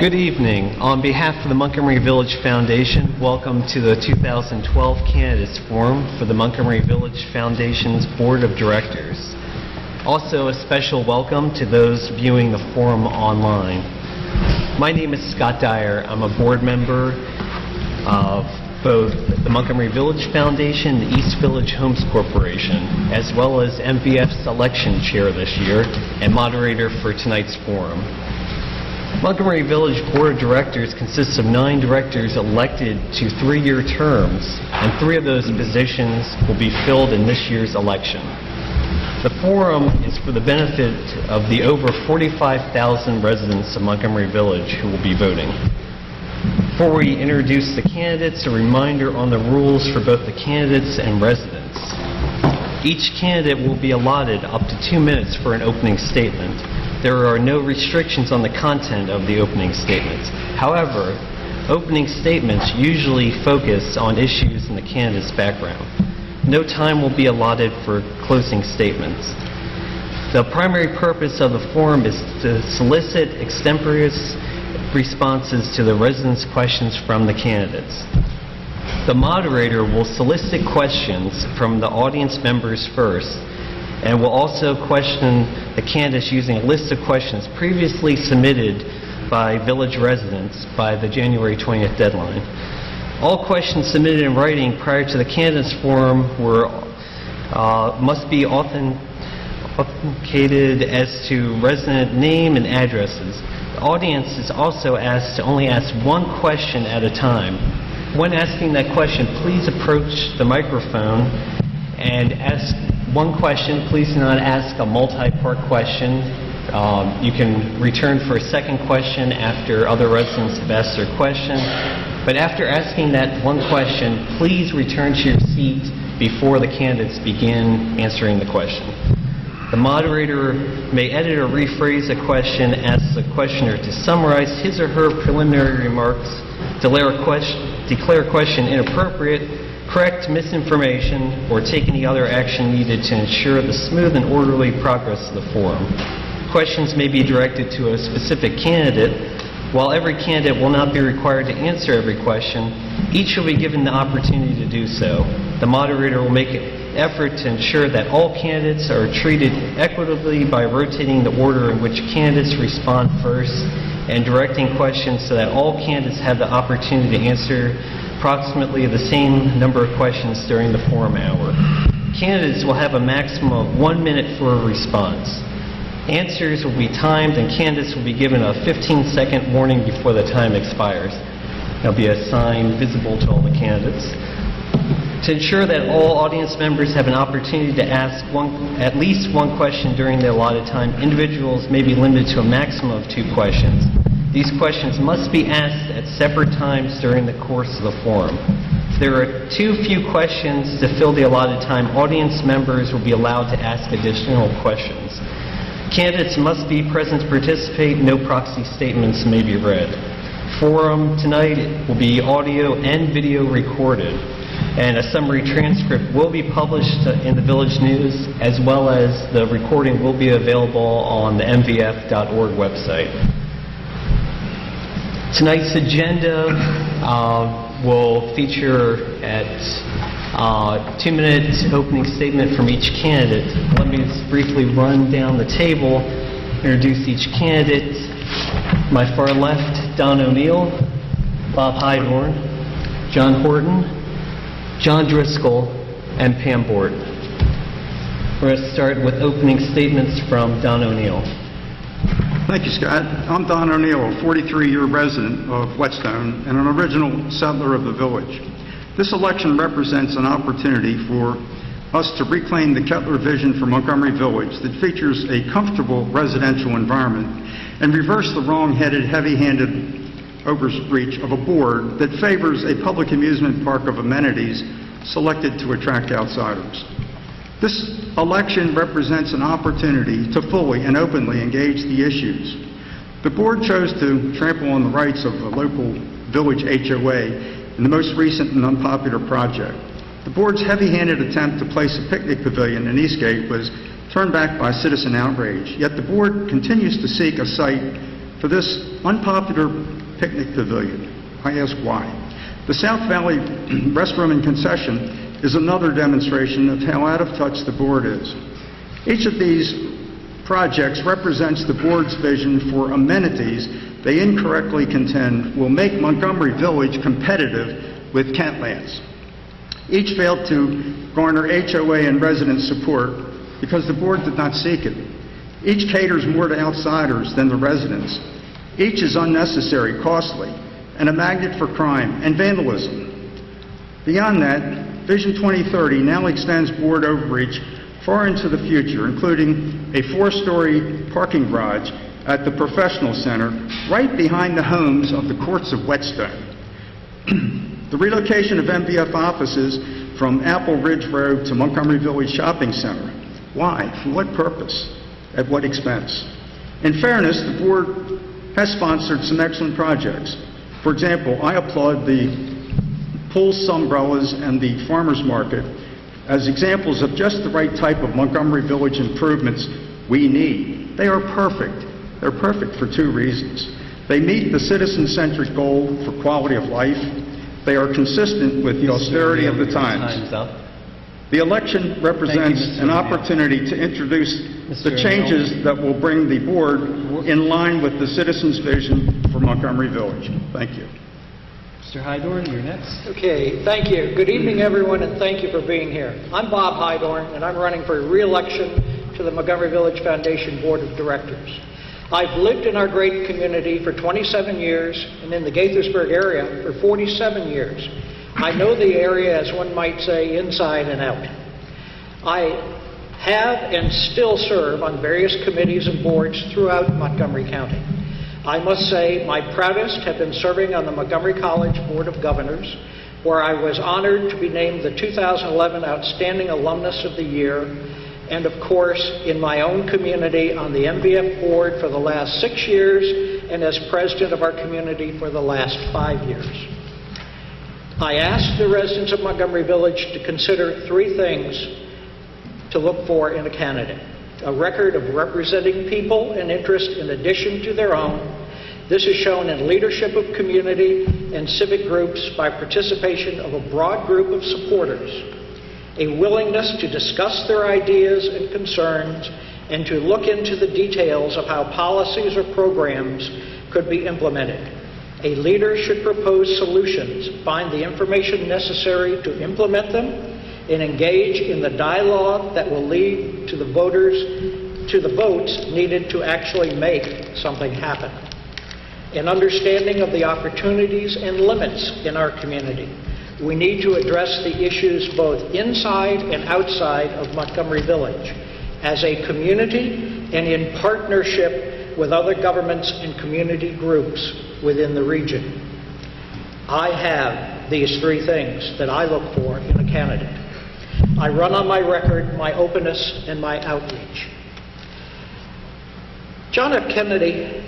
Good evening. On behalf of the Montgomery Village Foundation, welcome to the 2012 Candidates Forum for the Montgomery Village Foundation's Board of Directors. Also, a special welcome to those viewing the forum online. My name is Scott Dyer. I'm a board member of both the Montgomery Village Foundation and the East Village Homes Corporation, as well as MVF's election chair this year and moderator for tonight's forum. Montgomery Village Board of Directors consists of 9 directors elected to 3-year terms, and 3 of those positions will be filled in this year's election. The forum is for the benefit of the over 45,000 residents of Montgomery Village who will be voting. Before we introduce the candidates, a reminder on the rules for both the candidates and residents. Each candidate will be allotted up to 2 minutes for an opening statement. There are no restrictions on the content of the opening statements. However, opening statements usually focus on issues in the candidate's background. No time will be allotted for closing statements. The primary purpose of the forum is to solicit extemporaneous responses to the residents' questions from the candidates. The moderator will solicit questions from the audience members first, and will also question the candidates using a list of questions previously submitted by village residents by the January 20th deadline. All questions submitted in writing prior to the candidates forum must be authenticated as to resident name and addresses. The audience is also asked to only ask one question at a time. When asking that question, please approach the microphone and ask one question. Please do not ask a multi-part question. You can return for a second question after other residents have asked their question. But after asking that one question, please return to your seat before the candidates begin answering the question. The moderator may edit or rephrase a question, ask the questioner to summarize his or her preliminary remarks, declare a question inappropriate, correct misinformation, or take any other action needed to ensure the smooth and orderly progress of the forum. Questions may be directed to a specific candidate. While every candidate will not be required to answer every question, each will be given the opportunity to do so. The moderator will make an effort to ensure that all candidates are treated equitably by rotating the order in which candidates respond first and directing questions so that all candidates have the opportunity to answer approximately the same number of questions during the forum hour. Candidates will have a maximum of 1 minute for a response. Answers will be timed, and candidates will be given a 15-second warning before the time expires. There'll be a sign visible to all the candidates. To ensure that all audience members have an opportunity to ask at least one question during the allotted time, individuals may be limited to a maximum of 2 questions. These questions must be asked at separate times during the course of the forum. If there are too few questions to fill the allotted time, audience members will be allowed to ask additional questions. Candidates must be present to participate. No proxy statements may be read. Forum tonight will be audio and video recorded, and a summary transcript will be published in the Village News, as well as the recording will be available on the MVF.org website. Tonight's agenda will feature at 2-minute opening statement from each candidate. Let me just briefly run down the table, introduce each candidate. My far left, Don O'Neill, Bob Hydorn, John Horton, John Driscoll, and Pam Bort. We're going to start with opening statements from Don O'Neill. Thank you, Scott. I'm Don O'Neill, a 43-year resident of Whetstone and an original settler of the village. This election represents an opportunity for us to reclaim the Kettler vision for Montgomery Village that features a comfortable residential environment and reverse the wrong-headed, heavy-handed overreach of a board that favors a public amusement park of amenities selected to attract outsiders. This election represents an opportunity to fully and openly engage the issues. The board chose to trample on the rights of the local village HOA in the most recent and unpopular project. The board's heavy-handed attempt to place a picnic pavilion in Eastgate was turned back by citizen outrage, yet the board continues to seek a site for this unpopular picnic pavilion. I ask why. The South Valley Restroom and Concession is another demonstration of how out of touch the board is. Each of these projects represents the board's vision for amenities they incorrectly contend will make Montgomery Village competitive with Kentlands. Each failed to garner HOA and resident support because the board did not seek it. Each caters more to outsiders than the residents. Each is unnecessary, costly, and a magnet for crime and vandalism. Beyond that, Vision 2030 now extends board overreach far into the future, including a 4-story parking garage at the Professional Center right behind the homes of the courts of Whetstone. The relocation of MVF offices from Apple Ridge Road to Montgomery Village Shopping Center. Why? For what purpose? At what expense? In fairness, the board has sponsored some excellent projects. For example, I applaud the pools, umbrellas, and the farmers market as examples of just the right type of Montgomery Village improvements we need. They are perfect. They're perfect for 2 reasons. They meet the citizen-centric goal for quality of life. They are consistent with the austerity of the times. The election represents an opportunity to introduce the changes that will bring the board in line with the citizens' vision for Montgomery Village. Thank you. Mr. Hydorn, you're next. Okay, thank you. Good evening, everyone, and thank you for being here. I'm Bob Hydorn, and I'm running for re-election to the Montgomery Village Foundation Board of Directors. I've lived in our great community for 27 years and in the Gaithersburg area for 47 years. I know the area, as one might say, inside and out. I have and still serve on various committees and boards throughout Montgomery County. I must say my proudest have been serving on the Montgomery College Board of Governors, where I was honored to be named the 2011 Outstanding Alumnus of the Year, and of course in my own community on the MVF board for the last 6 years and as president of our community for the last 5 years. I asked the residents of Montgomery Village to consider 3 things to look for in a candidate: a record of representing people and interest in addition to their own. This is shown in leadership of community and civic groups by participation of a broad group of supporters, a willingness to discuss their ideas and concerns and to look into the details of how policies or programs could be implemented. A leader should propose solutions, find the information necessary to implement them, and engage in the dialogue that will lead to the votes needed to actually make something happen. An understanding of the opportunities and limits in our community. We need to address the issues both inside and outside of Montgomery Village as a community and in partnership with other governments and community groups within the region. I have these 3 things that I look for in a candidate. I run on my record, my openness, and my outreach. John F. Kennedy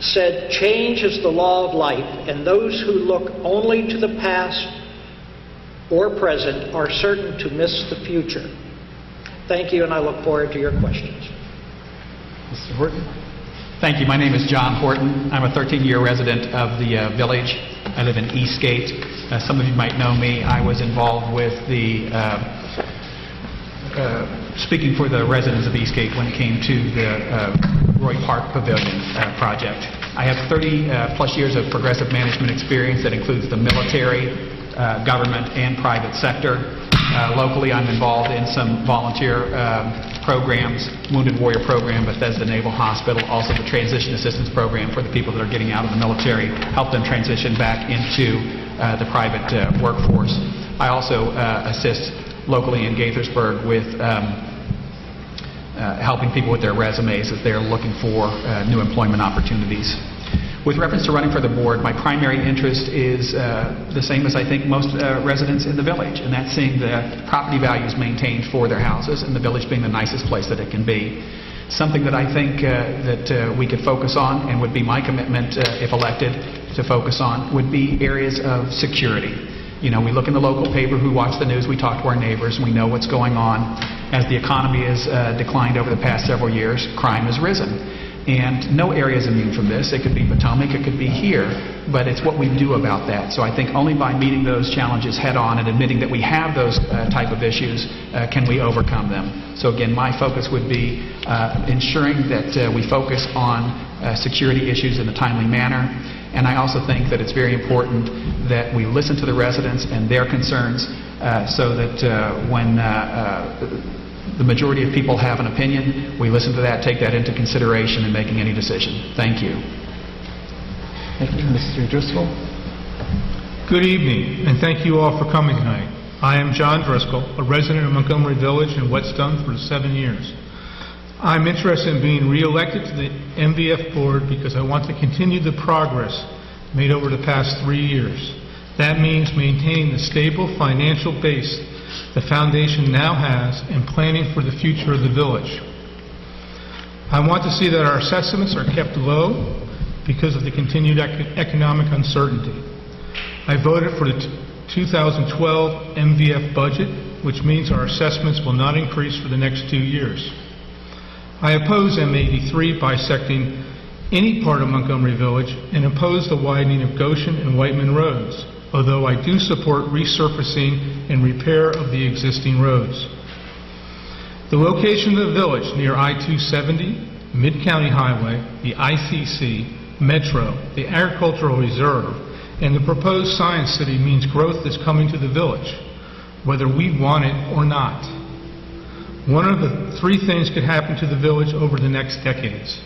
said, "Change is the law of life, and those who look only to the past or present are certain to miss the future." Thank you, and I look forward to your questions. Mr. Horton. Thank you. My name is John Horton. I'm a 13-year resident of the village. I live in Eastgate. Some of you might know me. I was involved with the speaking for the residents of Eastgate when it came to the Roy Park Pavilion project. I have 30-plus years of progressive management experience that includes the military, government, and private sector. Locally, I'm involved in some volunteer programs, Wounded Warrior Program, Bethesda Naval Hospital, also the Transition Assistance Program for the people that are getting out of the military, help them transition back into the private workforce. I also assist locally in Gaithersburg with helping people with their resumes as they're looking for new employment opportunities. With reference to running for the board, my primary interest is the same as I think most residents in the village, and that's seeing the property values maintained for their houses and the village being the nicest place that it can be. Something that I think that we could focus on, and would be my commitment if elected to focus on, would be areas of security. You know, we look in the local paper, we watch the news, we talk to our neighbors, and we know what's going on. As the economy has declined over the past several years, crime has risen. And no area is immune from this. It could be Potomac, it could be here, but it's what we do about that. So I think only by meeting those challenges head on and admitting that we have those type of issues can we overcome them. So again, my focus would be ensuring that we focus on security issues in a timely manner. And I also think that it's very important that we listen to the residents and their concerns so that when the majority of people have an opinion, we listen to that, take that into consideration in making any decision. Thank you. Thank you. Mr. Driscoll. Good evening, and thank you all for coming tonight. I am John Driscoll, a resident of Montgomery Village in Whetstone for 7 years. I'm interested in being re-elected to the MVF board because I want to continue the progress made over the past 3 years. That means maintaining the stable financial base the foundation now has and planning for the future of the village. I want to see that our assessments are kept low because of the continued economic uncertainty. I voted for the 2012 MVF budget, which means our assessments will not increase for the next 2 years. I oppose M83 bisecting any part of Montgomery Village and oppose the widening of Goshen and Whiteman roads, although I do support resurfacing and repair of the existing roads. The location of the village near I-270, Mid-County Highway, the ICC, Metro, the Agricultural Reserve, and the proposed Science City means growth is coming to the village, whether we want it or not. One of the 3 things could happen to the village over the next decades.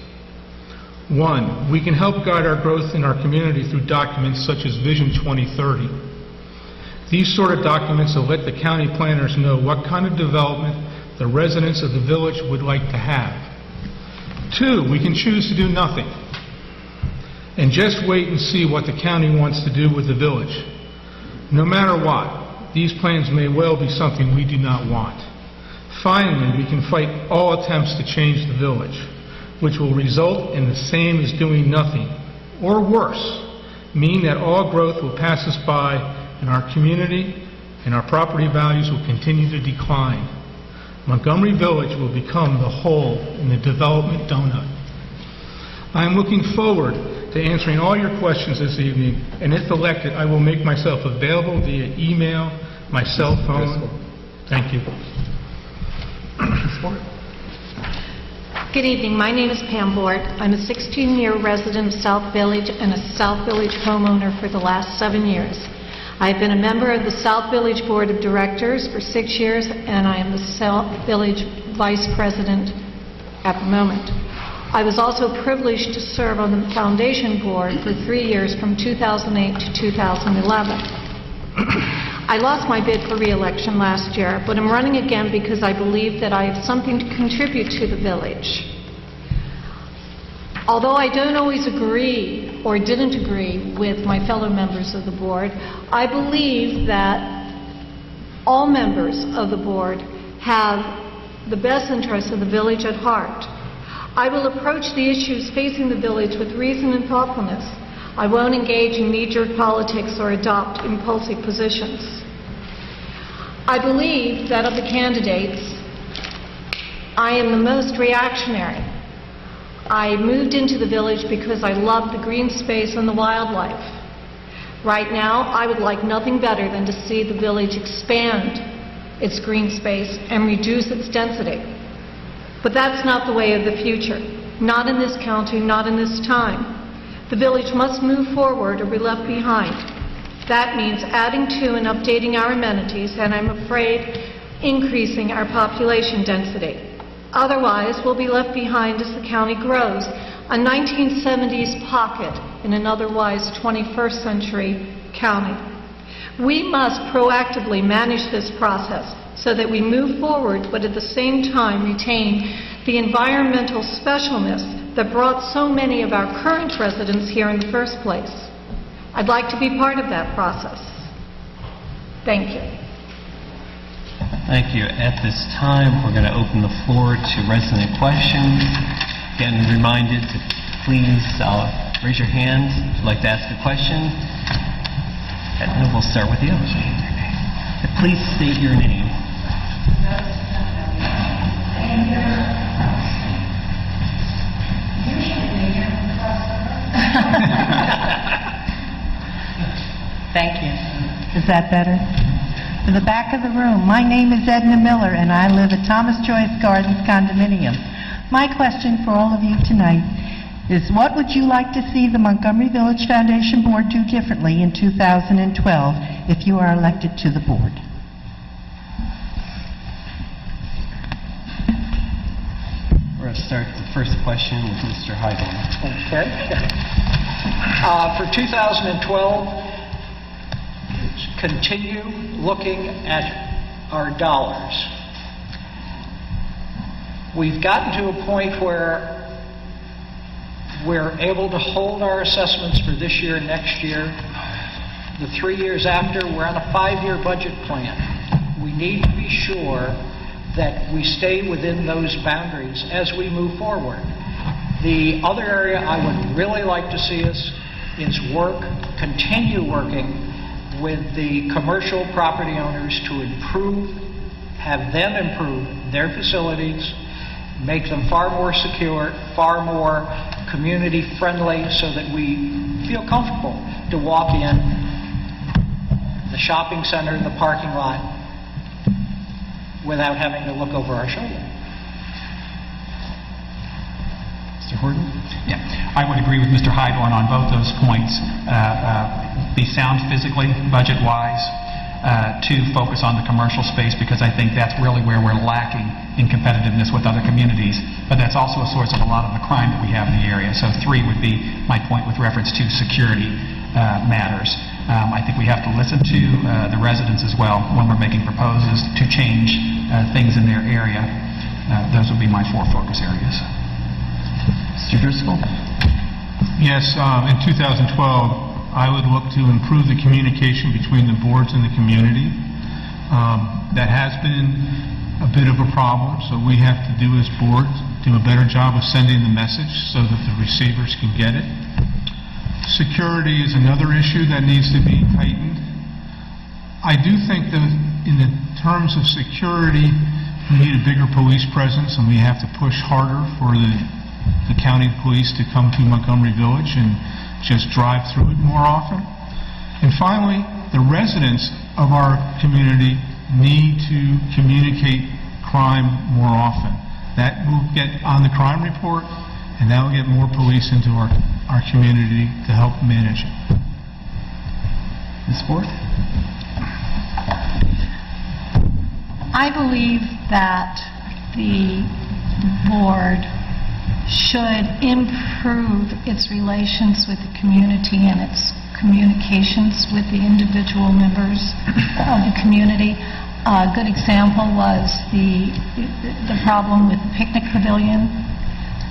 1, we can help guide our growth in our community through documents such as Vision 2030. These sort of documents will let the county planners know what kind of development the residents of the village would like to have. 2, we can choose to do nothing and just wait and see what the county wants to do with the village. No matter what, these plans may well be something we do not want. Finally, we can fight all attempts to change the village, which will result in the same as doing nothing, or worse, mean that all growth will pass us by in our community and our property values will continue to decline. Montgomery Village will become the hole in the development donut. I am looking forward to answering all your questions this evening, and if elected, I will make myself available via email, my cell phone. Thank you. Good evening. My name is Pam Bort. I'm a 16-year resident of South Village and a South Village homeowner for the last 7 years. I've been a member of the South Village Board of Directors for 6 years, and I am the South Village Vice President at the moment. I was also privileged to serve on the Foundation Board for 3 years from 2008 to 2011. I lost my bid for re-election last year, but I'm running again because I believe that I have something to contribute to the village. Although I don't always agree or didn't agree with my fellow members of the board, I believe that all members of the board have the best interests of the village at heart. I will approach the issues facing the village with reason and thoughtfulness. I won't engage in knee-jerk politics or adopt impulsive positions. I believe that of the candidates, I am the most reactionary. I moved into the village because I love the green space and the wildlife. Right now, I would like nothing better than to see the village expand its green space and reduce its density. But that's not the way of the future. Not in this county, not in this time. The village must move forward or be left behind. That means adding to and updating our amenities, and I'm afraid increasing our population density. Otherwise, we'll be left behind as the county grows, a 1970s pocket in an otherwise 21st century county. We must proactively manage this process so that we move forward, but at the same time retain the environmental specialness that brought so many of our current residents here in the first place. I'd like to be part of that process. Thank you. Thank you. At this time, we're going to open the floor to resident questions. Again, reminded to please raise your hand if you'd like to ask a question. And we'll start with you. Please state your name. Thank you. Is that better? To the back of the room. My name is Edna Miller, and I live at Thomas Joyce Gardens condominium. My question for all of you tonight is, what would you like to see the Montgomery Village Foundation Board do differently in 2012 if you are elected to the board? We're going to start the first question with Mr. Highborn. Okay. For 2012, continue looking at our dollars. We've gotten to a point where we're able to hold our assessments for this year and next year. The 3 years after, we're on a 5-year budget plan. We need to be sure that we stay within those boundaries as we move forward. The other area I would really like to see us is continue working with the commercial property owners to have them improve their facilities, make them far more secure, far more community friendly, so that we feel comfortable to walk in the shopping center, the parking lot, without having to look over our shoulder. Mr. Horton? Yeah, I would agree with Mr. Highborn on both those points. Be sound physically, budget-wise, to focus on the commercial space, because I think that's really where we're lacking in competitiveness with other communities, but that's also a source of a lot of the crime that we have in the area. So 3 would be my point with reference to security matters. I think we have to listen to the residents as well when we're making proposals to change things in their area. Those would be my 4 focus areas. Mr. Driscoll? Yes, in 2012, I would look to improve the communication between the boards and the community. That has been a bit of a problem, so we have to do as boards, do a better job of sending the message so that the receivers can get it. Security is another issue that needs to be tightened. I do think that in the terms of security, we need a bigger police presence, and we have to push harder for the county police to come to Montgomery Village and just drive through it more often. And finally, the residents of our community need to communicate crime more often. That will get on the crime report, and that will get more police into our community to help manage it. Ms. Forth? I believe that the board should improve its relations with the community and its communications with the individual members of the community. A good example was the problem with the picnic pavilion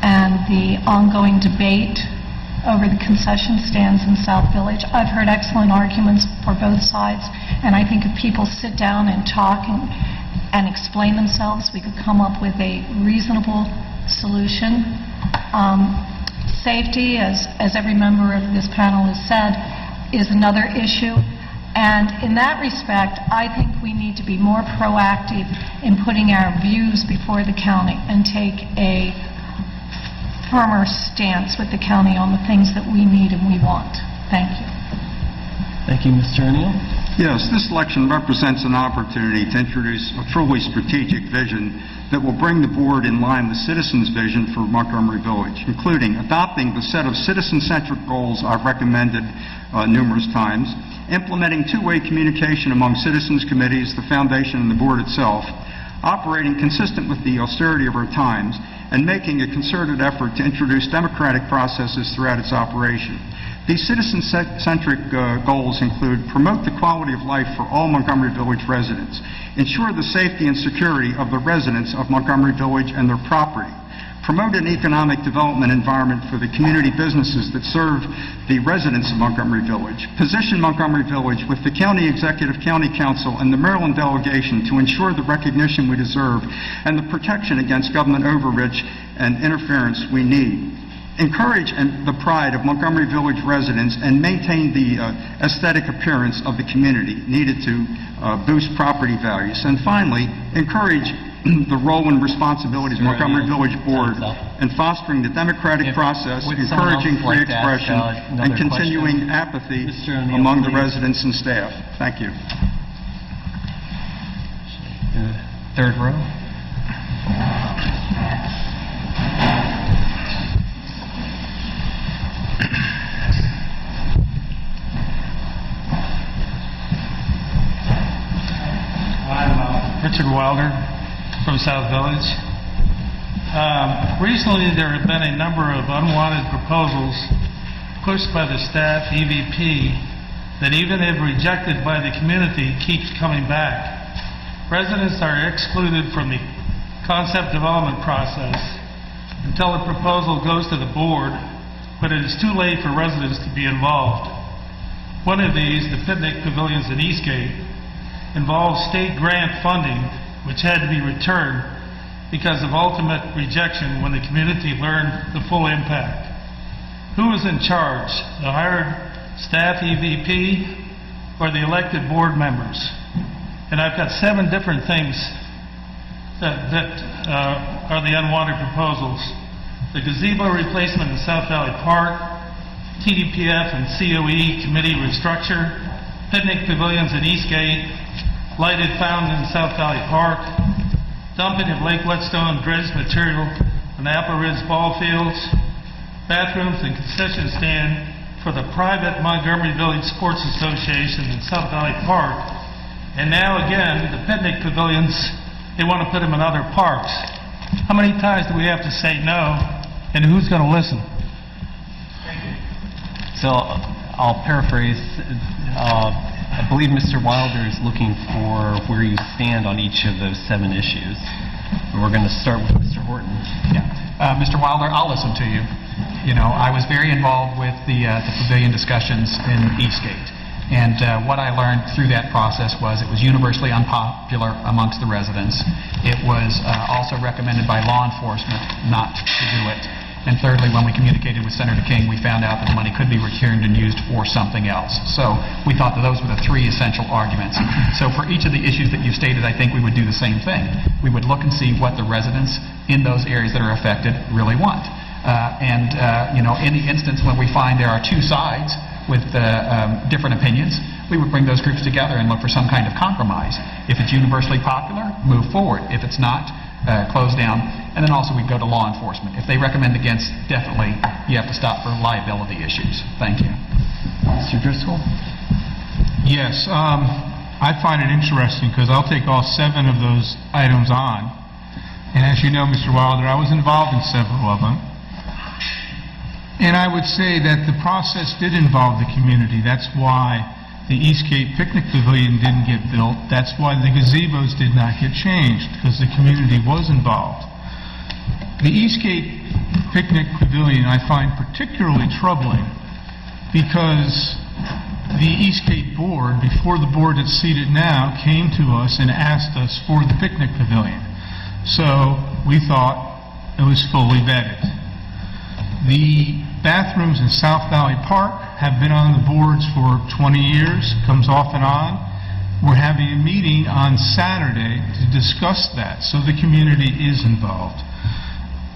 and the ongoing debate over the concession stands in South Village. I've heard excellent arguments for both sides, and I think if people sit down and talk and explain themselves, we could come up with a reasonable solution. Safety, as every member of this panel has said, is another issue. And in that respect, I think we need to be more proactive in putting our views before the county and take a firmer stance with the county on the things that we need and we want. Thank you. Thank you, Mr. O'Neill. Yes, this election represents an opportunity to introduce a truly strategic vision that will bring the board in line with citizens' vision for Montgomery Village, including adopting the set of citizen-centric goals I've recommended numerous times, implementing two-way communication among citizens committees, the foundation, and the board itself, operating consistent with the austerity of our times, and making a concerted effort to introduce democratic processes throughout its operation. These citizen-centric goals include promote the quality of life for all Montgomery Village residents, ensure the safety and security of the residents of Montgomery Village and their property, promote an economic development environment for the community businesses that serve the residents of Montgomery Village, position Montgomery Village with the County Executive, County Council, and the Maryland delegation to ensure the recognition we deserve and the protection against government overreach and interference we need. Encourage the pride of Montgomery Village residents and maintain the aesthetic appearance of the community needed to boost property values. And finally, encourage the role and responsibilities of the Montgomery Village Board in fostering the democratic process, encouraging free expression, and continuing apathy among the residents and staff. Thank you. Third row. I'm Richard Wilder from South Village. Recently there have been a number of unwanted proposals pushed by the staff EVP that even if rejected by the community keeps coming back. Residents are excluded from the concept development process until the proposal goes to the board, but it is too late for residents to be involved. One of these, the picnic pavilions in Eastgate, involves state grant funding which had to be returned because of ultimate rejection when the community learned the full impact. Who is in charge, the hired staff EVP or the elected board members? And I've got 7 different things that are the unwanted proposals. The gazebo replacement in South Valley Park, TDPF and COE committee restructure, picnic pavilions in Eastgate, lighted fountain in South Valley Park, dumping of Lake Whetstone dredged material on Apple Ridge ball fields, bathrooms and concession stand for the private Montgomery Village Sports Association in South Valley Park. And now again, the picnic pavilions, they want to put them in other parks. How many times do we have to say no, and who's going to listen? So I'll paraphrase. I believe Mr. Wilder is looking for where you stand on each of those 7 issues. We're going to start with Mr. Horton. Yeah. Mr. Wilder, I'll listen to you. You know, I was very involved with the pavilion discussions in Eastgate. And what I learned through that process was it was universally unpopular amongst the residents. It was also recommended by law enforcement not to do it. And thirdly, when we communicated with Senator King, we found out that the money could be returned and used for something else. So we thought that those were the 3 essential arguments. So for each of the issues that you stated, I think we would do the same thing. We would look and see what the residents in those areas that are affected really want. You know, in the instance when we find there are 2 sides with different opinions, we would bring those groups together and look for some kind of compromise. If it's universally popular, move forward. If it's not, close down. And then also we go to law enforcement. If they recommend against, definitely you have to stop for liability issues. Thank you. Mr. Driscoll? Yes, I find it interesting because I'll take all 7 of those items on. And as you know, Mr. Wilder, I was involved in several of them. And I would say that the process did involve the community. That's why the Eastgate Picnic Pavilion didn't get built. That's why the gazebos did not get changed, because the community was involved. The Eastgate Picnic Pavilion I find particularly troubling because the Eastgate board, before the board that's seated now, came to us and asked us for the picnic pavilion. So we thought it was fully vetted. The bathrooms in South Valley Park have been on the boards for 20 years, comes off and on. We're having a meeting on Saturday to discuss that, so the community is involved.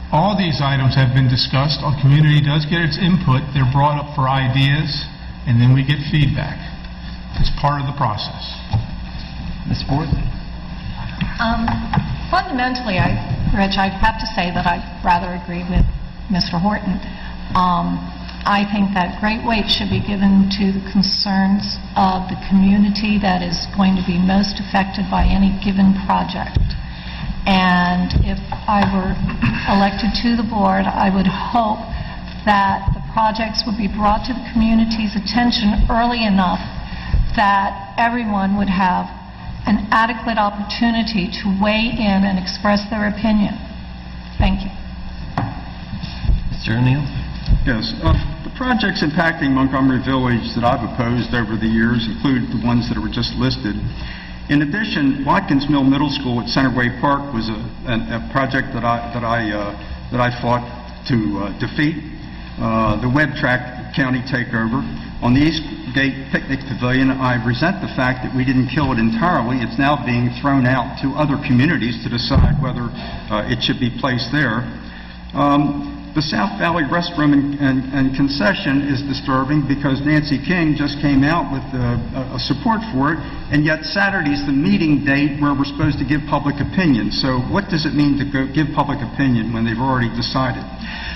All these items have been discussed. Our community does get its input. They're brought up for ideas, and then we get feedback. It's part of the process. Ms. Ford? Fundamentally, Rich, I have to say that I rather agree with Mr. Horton. I think that great weight should be given to the concerns of the community that is going to be most affected by any given project. And if I were elected to the board, I would hope that the projects would be brought to the community's attention early enough that everyone would have an adequate opportunity to weigh in and express their opinion. Thank you. Mr. O'Neill? Yes. The projects impacting Montgomery Village that I've opposed over the years include the ones that were just listed. In addition, Watkins Mill Middle School at Centerway Park was a project that I fought to defeat. The Webb Track County takeover On the Eastgate Picnic Pavilion, I resent the fact that we didn't kill it entirely. It's now being thrown out to other communities to decide whether it should be placed there. The South Valley Restroom and concession is disturbing because Nancy King just came out with a support for it, and yet Saturday's the meeting date where we're supposed to give public opinion. So what does it mean to give public opinion when they've already decided?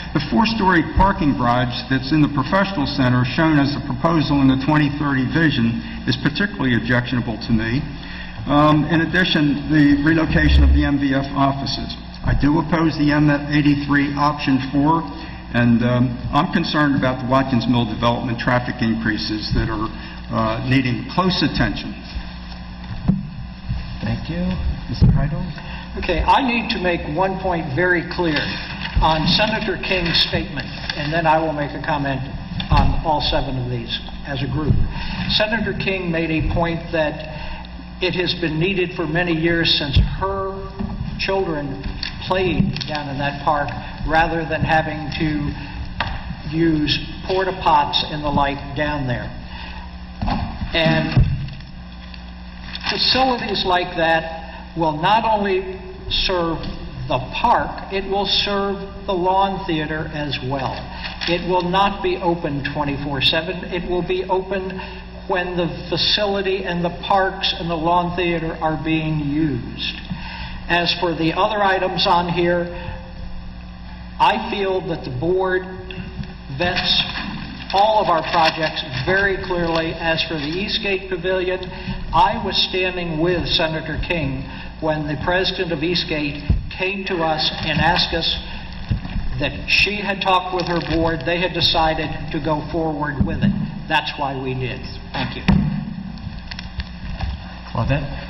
The 4-story parking garage that's in the professional center shown as a proposal in the 2030 vision is particularly objectionable to me. In addition, the relocation of the MVF offices. I do oppose the M83 option 4, and I'm concerned about the Watkins Mill development traffic increases that are needing close attention. Thank you. Mr. Heidel? Okay, I need to make one point very clear on Senator King's statement, and then I will make a comment on all 7 of these as a group. Senator King made a point that it has been needed for many years since her children played down in that park rather than having to use porta pots and the like down there. And facilities like that will not only serve the park, it will serve the lawn theater as well. It will not be open 24/7. It will be open when the facility and the parks and the lawn theater are being used. As for the other items on here, I feel that the board vets all of our projects very clearly. As for the Eastgate Pavilion, I was standing with Senator King when the president of Eastgate came to us and asked us that she had talked with her board, they had decided to go forward with it. That's why we did. Thank you. Claudette?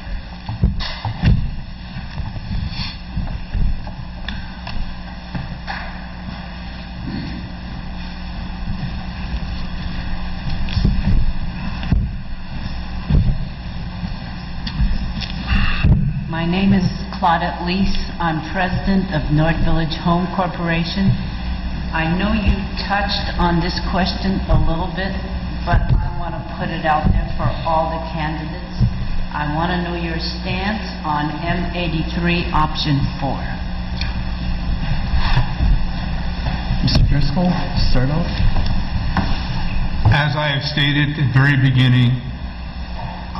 My name is Claudette Lease. I'm president of North Village Home Corporation. I know you touched on this question a little bit, but I want to put it out there for all the candidates. I want to know your stance on M83 option 4. Mr. Driscoll, start off. As I have stated at the very beginning,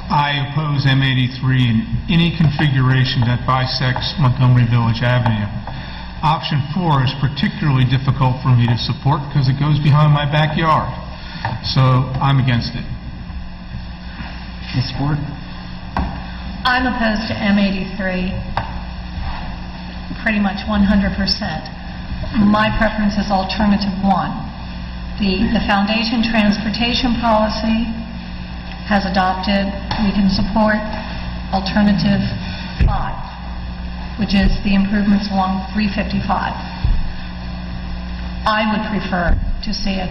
I oppose M83 in any configuration that bisects Montgomery Village Avenue. Option 4 is particularly difficult for me to support because it goes behind my backyard. So I'm against it. Ms. Ford? I'm opposed to M83 pretty much 100%. My preference is alternative 1. The Foundation Transportation Policy has adopted, we can support alternative 5, which is the improvements along 355. I would prefer to see a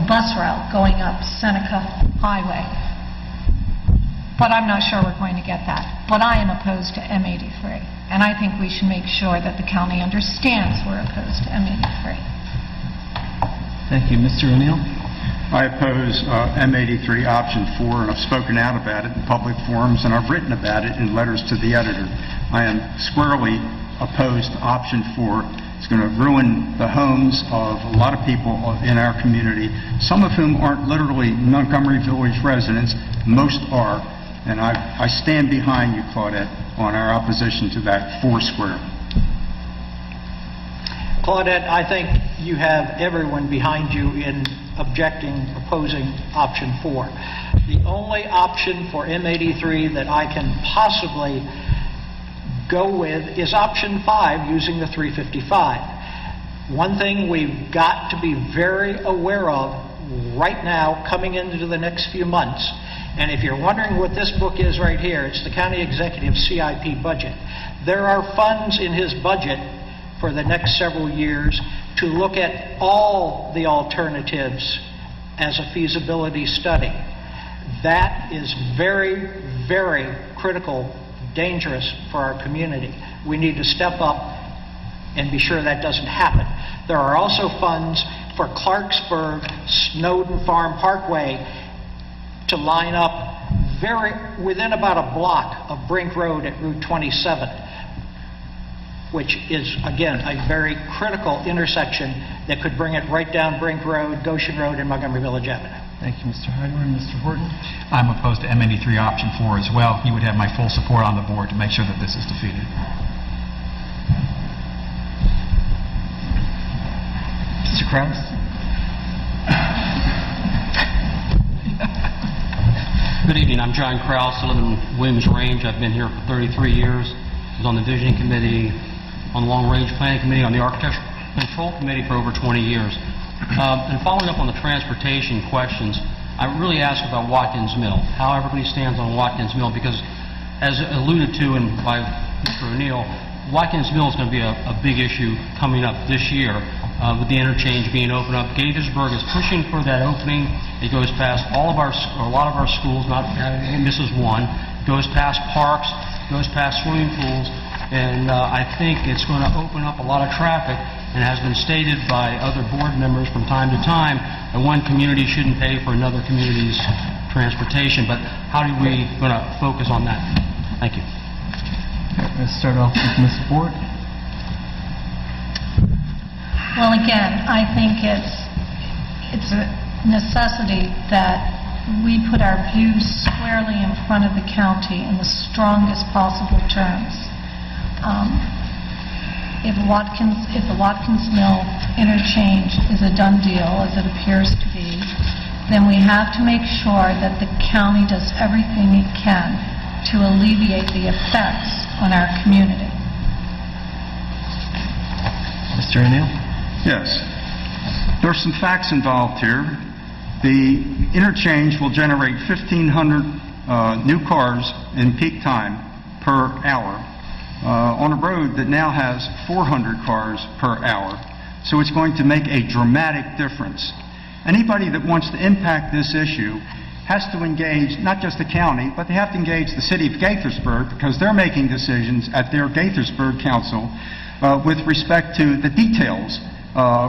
bus route going up Seneca Highway, but I'm not sure we're going to get that. But I am opposed to M83, and I think we should make sure that the county understands we're opposed to M83. Thank you. Mr. O'Neill? I oppose M83 option 4, and I've spoken out about it in public forums, and I've written about it in letters to the editor. I am squarely opposed to option 4. It's going to ruin the homes of a lot of people in our community, some of whom aren't literally Montgomery Village residents. Most are, and I stand behind you, Claudette, on our opposition to that 4 square. Claudette, I think you have everyone behind you in opposing option 4. The only option for M83 that I can possibly go with is option 5, using the 355. One thing we've got to be very aware of right now coming into the next few months, and if you're wondering what this book is right here, it's the County Executive CIP budget. There are funds in his budget for the next several years to look at all the alternatives as a feasibility study. That is very, very critical, dangerous for our community. We need to step up and be sure that doesn't happen. There are also funds for Clarksburg, Snowden Farm Parkway to line up within about a block of Brink Road at Route 27, which is, again, a very critical intersection that could bring it right down Brink Road, Goshen Road, and Montgomery Village Avenue. Thank you, Mr. Hydorn. Mr. Horton? I'm opposed to M83 option 4 as well. You would have my full support on the board to make sure that this is defeated. Mr. Krause? Good evening. I'm John Krause. I live in Williams Range. I've been here for 33 years. I was on the Vision Committee, on the Long Range Planning Committee, on the Architecture Control Committee for over 20 years. And following up on the transportation questions, I really ask about Watkins Mill, how everybody stands on Watkins Mill, because as alluded to by Mr. O'Neill, Watkins Mill is going to be a big issue coming up this year with the interchange being opened up. Gaithersburg is pushing for that opening. It goes past a lot of our schools, not misses one, goes past parks, goes past swimming pools, and I think it's going to open up a lot of traffic, and has been stated by other board members from time to time that one community shouldn't pay for another community's transportation, but how are we going to focus on that? Thank you. Let's start off with Ms. Ford. Well, again, I think it's a necessity that we put our views squarely in front of the county in the strongest possible terms. If the Watkins Mill interchange is a done deal, as it appears to be, then we have to make sure that the county does everything it can to alleviate the effects on our community. Mr. O'Neill? Yes. There are some facts involved here. The interchange will generate 1,500 new cars in peak time per hour on a road that now has 400 cars per hour. So it's going to make a dramatic difference. Anybody that wants to impact this issue has to engage not just the county, but they have to engage the city of Gaithersburg, because they're making decisions at their Gaithersburg council with respect to the details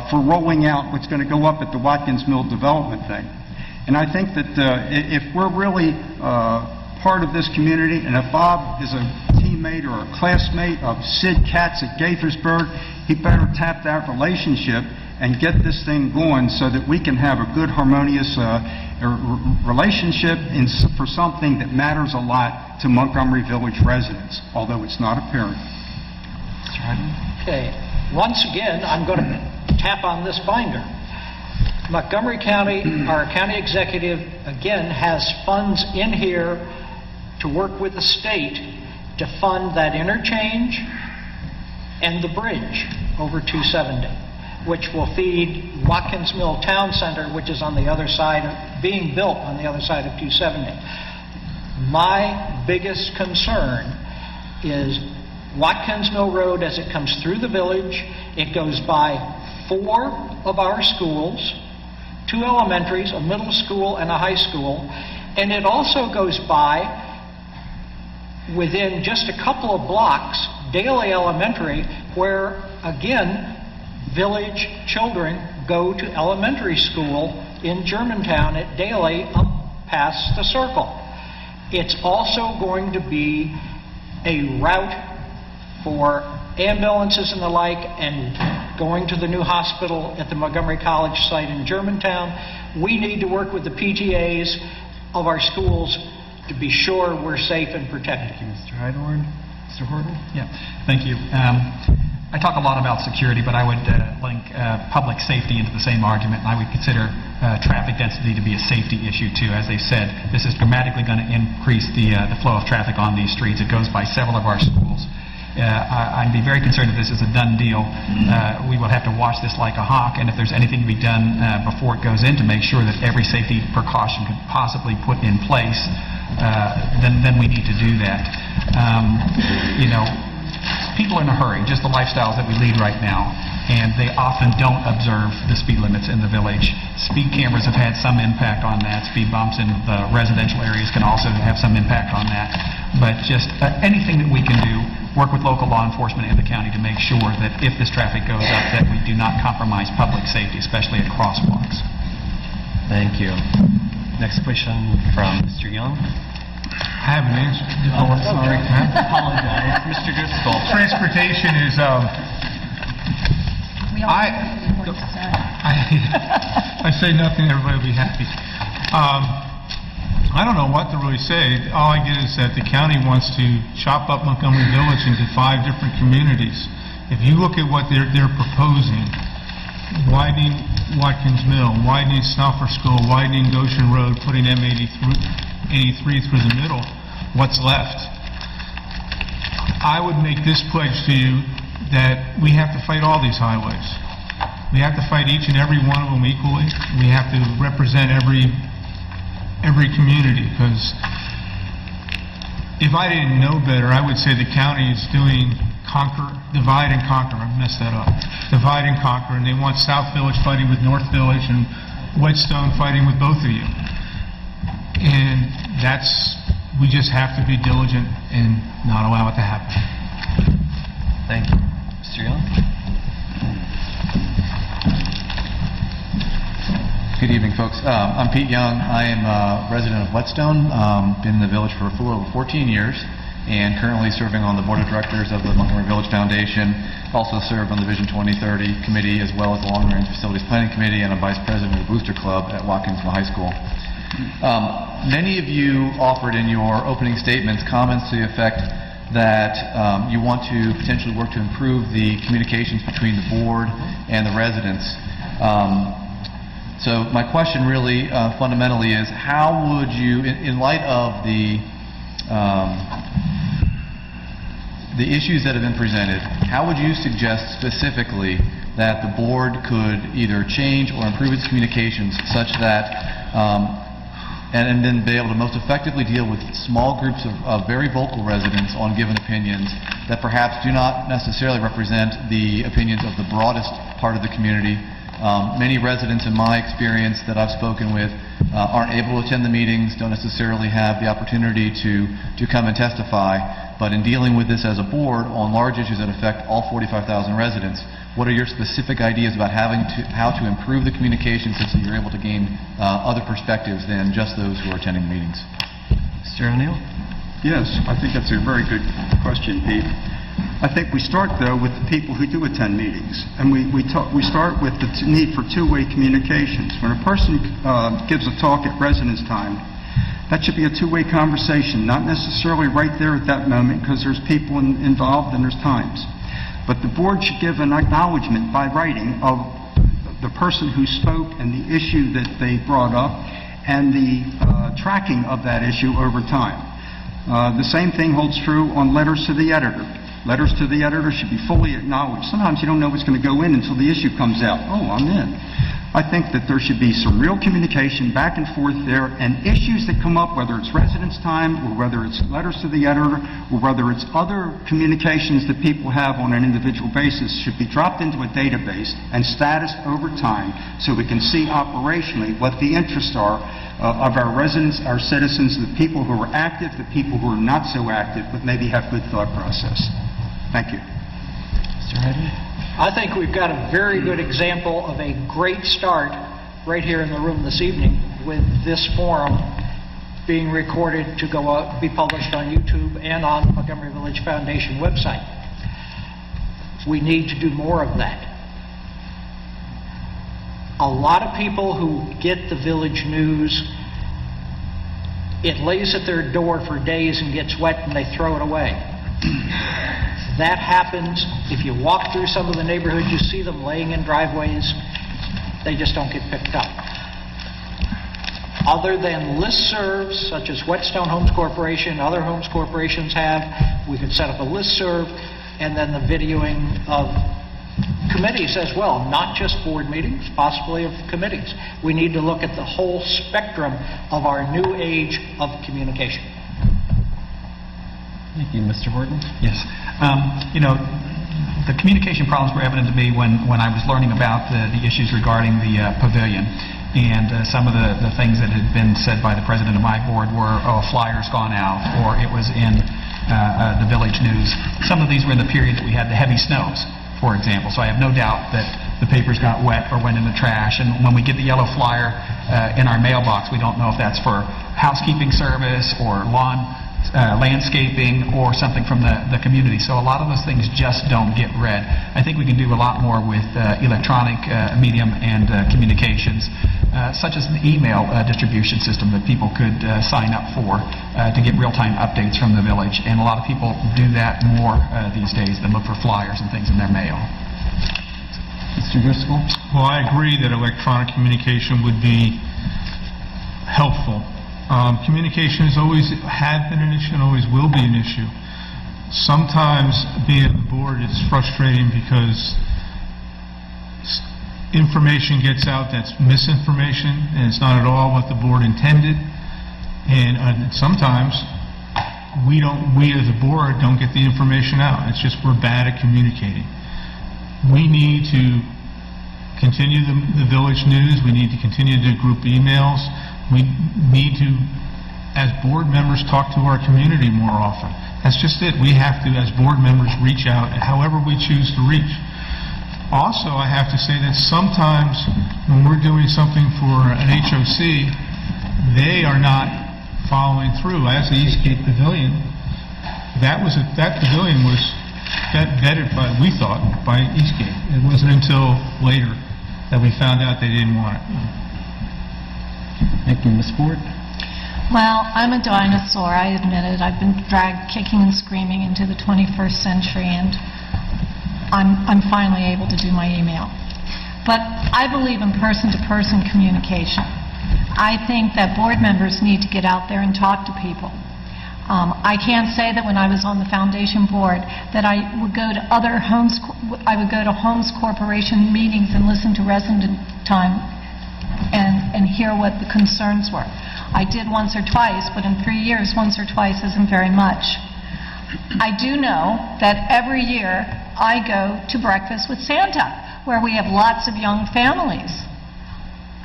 for rolling out what's going to go up at the Watkins Mill development thing. And I think that if we're really part of this community, and if Bob is a teammate or a classmate of Sid Katz at Gaithersburg, he better tap that relationship and get this thing going so that we can have a good, harmonious relationship for something that matters a lot to Montgomery Village residents, although it's not apparent. Okay. Once again, I'm going to tap on this binder. Montgomery County, our county executive, again, has funds in here to work with the state to fund that interchange and the bridge over 270, which will feed Watkins Mill Town Center, which is on the other side, being built on the other side of 270. My biggest concern is Watkins Mill Road as it comes through the village. It goes by 4 of our schools, 2 elementaries, a middle school and a high school, and it also goes by, within just a couple of blocks, Daly Elementary, where, again, village children go to elementary school in Germantown at Daly up past the circle. It's also going to be a route for ambulances and the like, and going to the new hospital at the Montgomery College site in Germantown. We need to work with the PTAs of our schools to be sure we're safe and protected. Thank you, Mr. Hydorn. Mr. Horton? Yeah, thank you. I talk a lot about security, but I would link public safety into the same argument, and I would consider traffic density to be a safety issue too. As they said, this is dramatically going to increase the flow of traffic on these streets. It goes by several of our schools. I'd be very concerned if this is a done deal. We will have to watch this like a hawk, and if there's anything to be done before it goes in to make sure that every safety precaution could possibly put in place, then we need to do that. You know, people are in a hurry, just the lifestyles that we lead right now, and they often don't observe the speed limits in the village. Speed cameras have had some impact on that. Speed bumps in the residential areas can also have some impact on that. But just anything that we can do work with local law enforcement in the county to make sure that if this traffic goes up, that we do not compromise public safety, especially at crosswalks. Thank you. Next question from Mr. Young. I have an answer. Oh, I'm sorry. I apologize. Mr. Driscoll. Transportation is, I say nothing, everybody will be happy. I don't know what to really say. All I get is that the county wants to chop up Montgomery Village into 5 different communities. If you look at what they're proposing, widening Watkins Mill, widening Snuffer School, widening Goshen Road, putting M83 through the middle, what's left? I would make this pledge to you that we have to fight all these highways. We have to fight each and every one of them equally. We have to represent every community, because if I didn't know better, I would say the county is doing divide and conquer. I messed that up. Divide and conquer, and they want South Village fighting with North Village and Whetstone fighting with both of you. And we just have to be diligent and not allow it to happen. Thank you. Mr. Young? Good evening, folks. I'm Pete Young. I am a resident of Whetstone. Been in the village for a little over 14 years, and currently serving on the board of directors of the Montgomery Village Foundation. Also served on the Vision 2030 committee, as well as the Long Range Facilities Planning Committee, and I'm vice president of the Booster Club at Watkins Mill High School. Many of you offered in your opening statements comments to the effect that you want to potentially work to improve the communications between the board and the residents. So my question really fundamentally is, how would you, in light of the issues that have been presented, how would you suggest specifically that the board could either change or improve its communications such that, and then be able to most effectively deal with small groups of very vocal residents on given opinions that perhaps do not necessarily represent the opinions of the broadest part of the community? Many residents, in my experience that I've spoken with, aren't able to attend the meetings, don't necessarily have the opportunity to come and testify. But in dealing with this as a board on large issues that affect all 45,000 residents, what are your specific ideas about how to improve the communication so that you're able to gain other perspectives than just those who are attending meetings? Mr. O'Neill? Yes, I think that's a very good question, Pete. I think we start, though, with the people who do attend meetings. And we start with the need for two-way communications. When a person gives a talk at residence time, that should be a two-way conversation, not necessarily right there at that moment, because there's people involved and there's times. But the board should give an acknowledgement by writing of the person who spoke and the issue that they brought up and the tracking of that issue over time. The same thing holds true on letters to the editor. Letters to the editor should be fully acknowledged. Sometimes you don't know what's going to go in until the issue comes out. Oh, I'm in. I think that there should be some real communication back and forth there, and issues that come up, whether it's residence time or whether it's letters to the editor or whether it's other communications that people have on an individual basis, should be dropped into a database and statused over time so we can see operationally what the interests are of our residents, our citizens, the people who are active, the people who are not so active but maybe have good thought process. Thank you. Mr. Hedley? I think we've got a very good example of a great start right here in the room this evening with this forum being recorded to be published on YouTube and on the Montgomery Village Foundation website. We need to do more of that. A lot of people who get the village news, it lays at their door for days and gets wet and they throw it away. That happens. If you walk through some of the neighborhoods, you see them laying in driveways. They just don't get picked up. Other than listservs, such as Whetstone Homes Corporation, other homes corporations have, we could set up a listserv, and then the videoing of committees as well, not just board meetings, possibly of committees. We need to look at the whole spectrum of our new age of communication. Thank you. Mr. Horton? Yes. You know, the communication problems were evident to me when I was learning about the issues regarding the pavilion. And some of the things that had been said by the president of my board were, oh, a flyer's gone out, or it was in the village news. Some of these were in the period that we had the heavy snows, for example, so I have no doubt that the papers got wet or went in the trash. And when we get the yellow flyer in our mailbox, we don't know if that's for housekeeping service or lawn landscaping or something from the community. So a lot of those things just don't get read. I think we can do a lot more with electronic medium and communications, such as an email distribution system that people could sign up for to get real-time updates from the village. And a lot of people do that more these days than look for flyers and things in their mail. Mr. Driscoll? Well, I agree that electronic communication would be helpful. Communication has always had been an issue and always will be an issue. Sometimes being on the board, it's frustrating because information gets out that's misinformation and it's not at all what the board intended. And sometimes we as a board don't get the information out. It's just we're bad at communicating. We need to continue the village news. We need to continue to group emails. We need to, as board members, talk to our community more often. That's just it. We have to, as board members, reach out however we choose to reach. Also, I have to say that sometimes when we're doing something for an HOC, they are not following through. As the Eastgate Pavilion, that pavilion was vetted by, we thought, by Eastgate. It wasn't until later that we found out they didn't want it. Thank you, Ms. Ford. Well, I'm a dinosaur, I admit it. I've been dragged kicking and screaming into the 21st century, and I'm finally able to do my email. But I believe in person-to-person communication. I think that board members need to get out there and talk to people. I can't say that when I was on the foundation board that I would go to Homes Corporation meetings and listen to resident time and hear what the concerns were. I did once or twice, but in 3 years, once or twice isn't very much. I do know that every year I go to Breakfast with Santa, where we have lots of young families.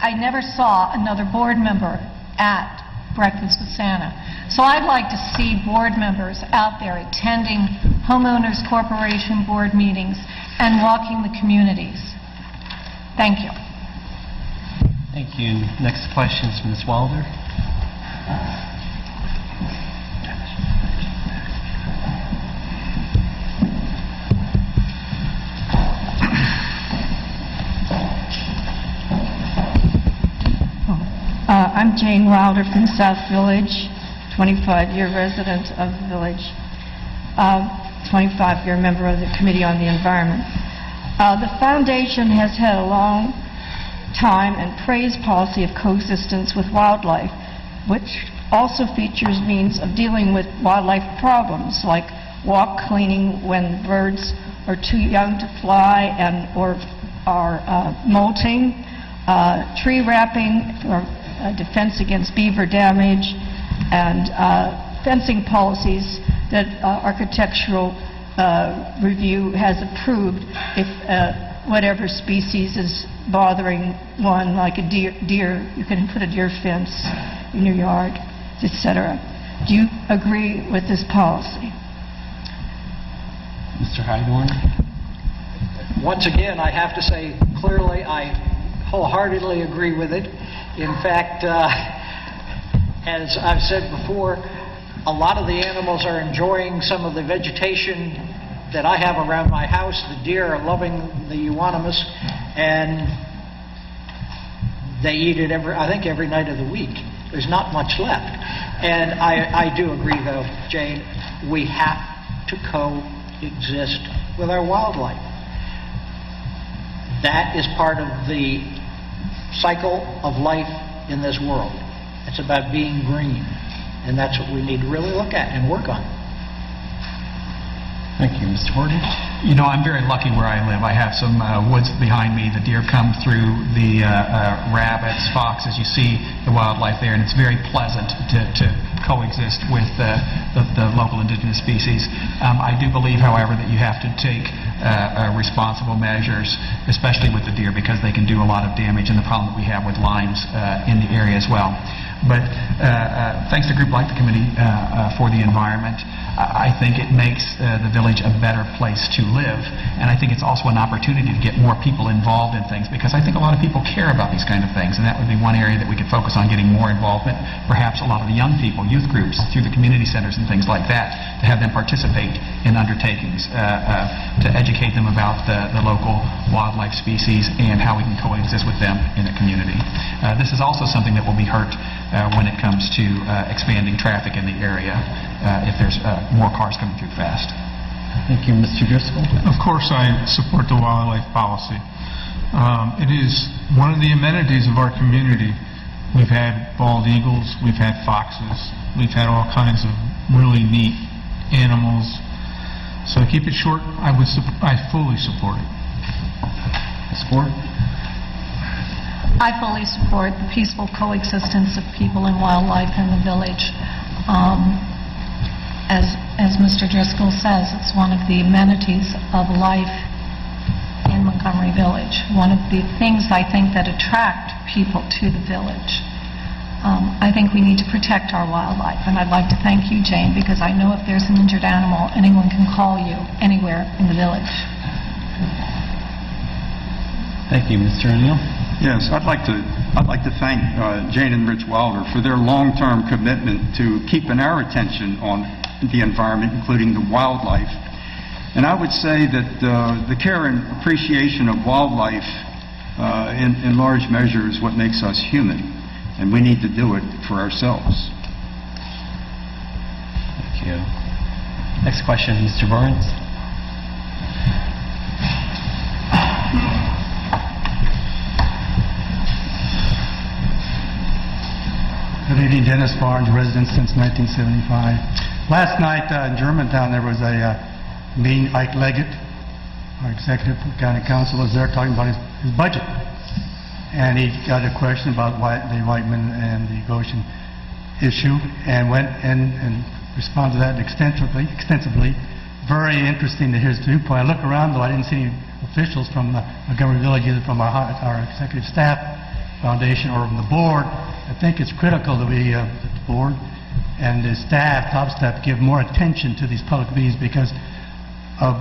I never saw another board member at Breakfast with Santa. So I'd like to see board members out there attending Homeowners Corporation board meetings and walking the communities. Thank you. Thank you. Next question is from Ms. Wilder. I'm Jane Wilder from South Village, 25-year resident of the village, 25-year member of the Committee on the Environment. The foundation has had a long time and praised policy of coexistence with wildlife, which also features means of dealing with wildlife problems like walk cleaning when birds are too young to fly or are molting, tree wrapping for defense against beaver damage, and fencing policies that Architectural Review has approved if whatever species is bothering one, like a deer, you can put a deer fence in your yard, etc. Do you agree with this policy? Mr. Hydorn? Once again, I have to say clearly I wholeheartedly agree with it. In fact, as I've said before, a lot of the animals are enjoying some of the vegetation that I have around my house. The deer are loving the euonymus, and they eat it I think every night of the week. There's not much left. And I do agree, though, Jane, we have to coexist with our wildlife. That is part of the cycle of life in this world. It's about being green, and that's what we need to really look at and work on. Thank you. Mr. Horton? You know, I'm very lucky where I live. I have some woods behind me. The deer come through, the rabbits, foxes. You see the wildlife there, and it's very pleasant to coexist with the local indigenous species. I do believe, however, that you have to take responsible measures, especially with the deer, because they can do a lot of damage, and the problem that we have with limes in the area as well. But thanks to a group like the Committee for the Environment, I think it makes the village a better place to live, and I think it's also an opportunity to get more people involved in things, because I think a lot of people care about these kind of things, and that would be one area that we could focus on getting more involvement. Perhaps a lot of the young people, youth groups, through the community centers and things like that, to have them participate in undertakings, to educate them about the local wildlife species and how we can coexist with them in a community. This is also something that will be hurt when it comes to expanding traffic in the area if there's more cars coming through fast. Thank you, Mr. Driscoll. Of course, I support the wildlife policy. It is one of the amenities of our community. We've had bald eagles, we've had foxes, we've had all kinds of really neat animals. So to keep it short, I fully support it. Support? I fully support the peaceful coexistence of people and wildlife in the village. As Mr. Driscoll says, it's one of the amenities of life in Montgomery Village. One of the things I think that attract people to the village. I think we need to protect our wildlife, and I'd like to thank you, Jane, because I know if there's an injured animal, anyone can call you anywhere in the village. Thank you, Mr. O'Neill. Yes, I'd like to thank Jane and Rich Wilder for their long-term commitment to keeping our attention on the environment, including the wildlife. And I would say that the care and appreciation of wildlife in large measure is what makes us human, and we need to do it for ourselves. Thank you. Next question, Mr. Barnes. Good evening, Dennis Barnes, resident since 1975. Last night in Germantown there was a meeting. Ike Leggett, our executive county council, was there talking about his budget. And he got a question about the Whiteman and the Goshen issue, and went in and responded to that extensively. Very interesting to hear his viewpoint. I look around, though, I didn't see any officials from Montgomery Village, either from our executive staff foundation or from the board. I think it's critical that we, the board and the staff, top staff, give more attention to these public meetings, because of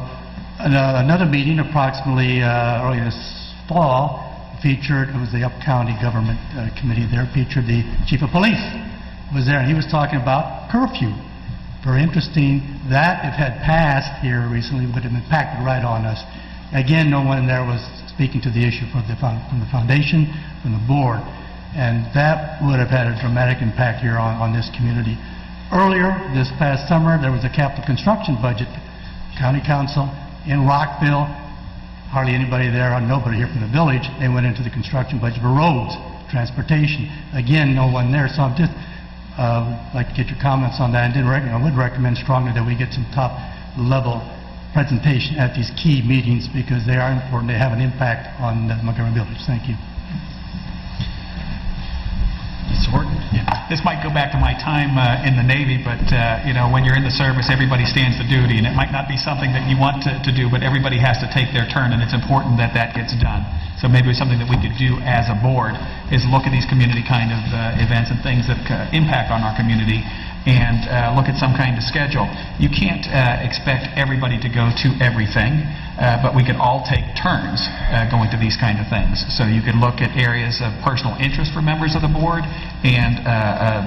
another meeting approximately early this fall featured, it was the Up County Government Committee there, featured the Chief of Police was there, and he was talking about curfew. Very interesting. That, if had passed here recently, would have impacted right on us. Again, no one there was speaking to the issue from the foundation, from the board. And that would have had a dramatic impact here on this community. Earlier, this past summer, there was a capital construction budget, county council in Rockville, hardly anybody there, or nobody here from the village. They went into the construction budget for roads, transportation. Again, no one there, so I'm just like to get your comments on that. And I would recommend strongly that we get some top-level presentation at these key meetings, because they are important. They have an impact on the Montgomery Village. Thank you. Mr. Horton? Yeah. This might go back to my time in the Navy, but you know, when you're in the service, everybody stands to duty, and it might not be something that you want to do, but everybody has to take their turn, and it's important that that gets done. So maybe something that we could do as a board is look at these community kind of events and things that impact on our community, and look at some kind of schedule. You can't expect everybody to go to everything, but we could all take turns going to these kind of things. So you could look at areas of personal interest for members of the board, and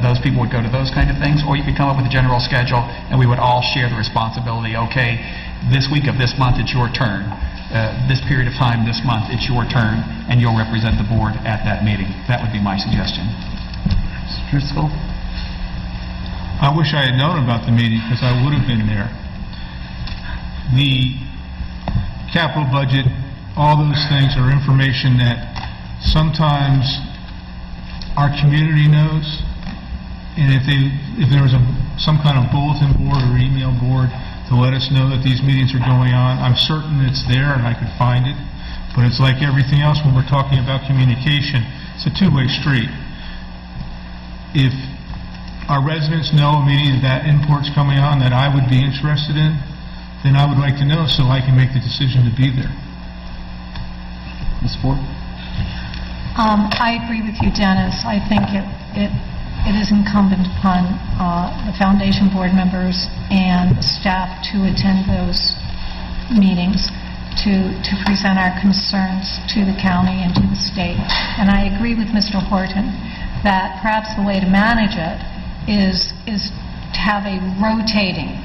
those people would go to those kind of things, or you could come up with a general schedule, and we would all share the responsibility. Okay, this week of this month, it's your turn. This period of time, this month, it's your turn, and you'll represent the board at that meeting. That would be my suggestion. Mr. Driscoll? I wish I had known about the meeting, because I would have been there. The capital budget, all those things are information that sometimes our community knows, and if there was some kind of bulletin board or email board to let us know that these meetings are going on, I'm certain it's there and I could find it. But it's like everything else when we're talking about communication. It's a two-way street. If our residents know a meeting that import's coming on that I would be interested in, then I would like to know so I can make the decision to be there. Ms. Ford? I agree with you, Dennis. I think it it is incumbent upon the foundation board members and the staff to attend those meetings to present our concerns to the county and to the state. And I agree with Mr. Horton that perhaps the way to manage it is to have a rotating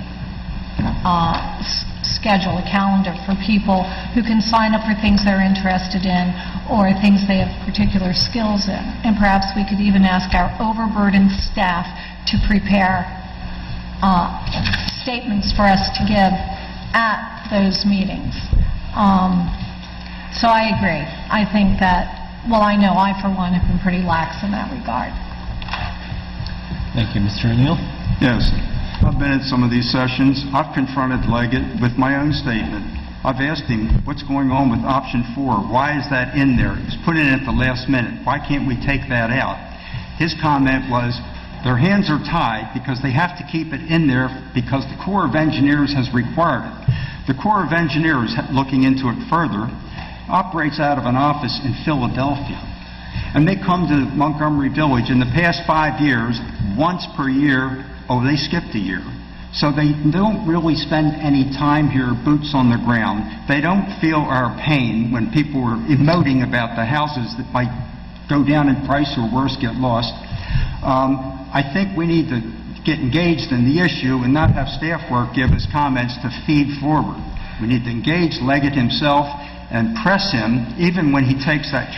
schedule, a calendar for people who can sign up for things they're interested in or things they have particular skills in. And perhaps we could even ask our overburdened staff to prepare statements for us to give at those meetings. So I agree. I think that, well, I know I, for one, have been pretty lax in that regard. Thank you. Mr. O'Neill? Yes. I've been at some of these sessions. I've confronted Leggett with my own statement. I've asked him, what's going on with option 4? Why is that in there? He's put it in at the last minute. Why can't we take that out? His comment was, their hands are tied because they have to keep it in there because the Corps of Engineers has required it. The Corps of Engineers, looking into it further, operates out of an office in Philadelphia. And they come to Montgomery Village in the past 5 years, once per year. Oh, they skipped a year. So they don't really spend any time here, boots on the ground. They don't feel our pain when people are emoting about the houses that might go down in price or worse, get lost. I think we need to get engaged in the issue and not have staff work give us comments to feed forward. We need to engage Leggett himself and press him, even when he takes that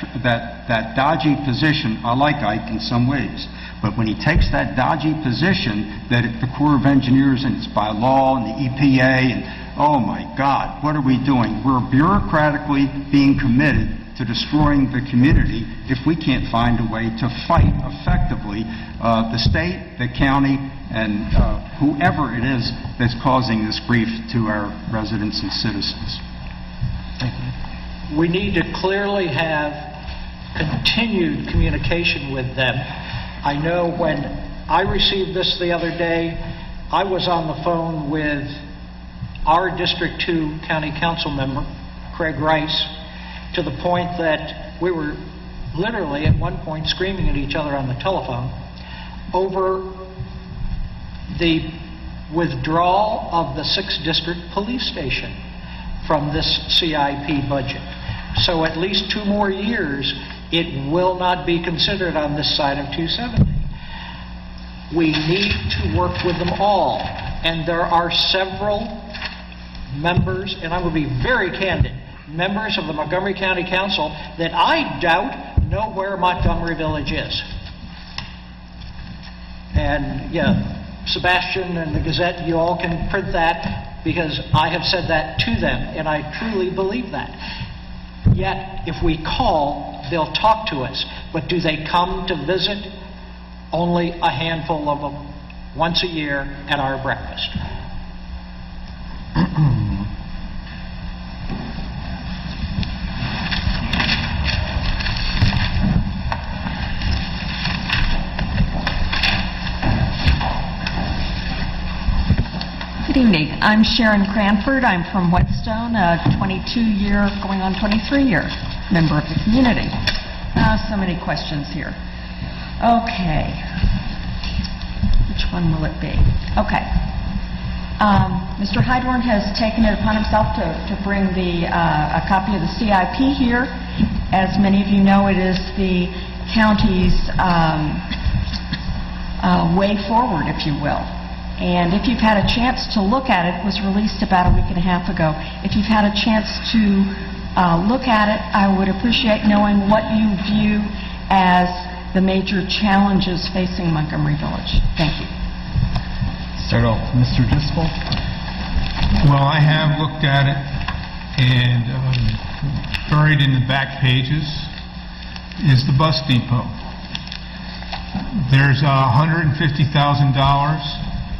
dodgy position. I like Ike in some ways, but when he takes that dodgy position that the Corps of Engineers, and it's by law, and the EPA, and oh my God, what are we doing? We're bureaucratically being committed to destroying the community if we can't find a way to fight effectively the state, the county, and whoever it is that's causing this grief to our residents and citizens. Thank you. We need to clearly have continued communication with them. I know when I received this the other day, I was on the phone with our District 2 County Council member, Craig Rice, to the point that we were literally at one point screaming at each other on the telephone over the withdrawal of the 6th District Police Station from this CIP budget. So at least 2 more years it will not be considered on this side of 270. We need to work with them all, and there are several members, and I'm going to be very candid, members of the Montgomery County Council that I doubt know where Montgomery Village is. And yeah, Sebastian and the Gazette, you all can print that because I have said that to them, and I truly believe that. Yet, if we call, they'll talk to us. But do they come to visit? Only a handful of them, once a year at our breakfast. Good evening. I'm Sharon Cranford. I'm from Whetstone, a 22-year, going on 23-year member of the community. So many questions here. Okay. Which one will it be? Okay. Mr. Hydorn has taken it upon himself to bring a copy of the CIP here. As many of you know, it is the county's way forward, if you will. And if you've had a chance to look at it, it was released about a week and a half ago. If you've had a chance to look at it, I would appreciate knowing what you view as the major challenges facing Montgomery Village. Thank you. Start off with Mr. Driscoll. Well, I have looked at it, and buried in the back pages is the bus depot. There's $150,000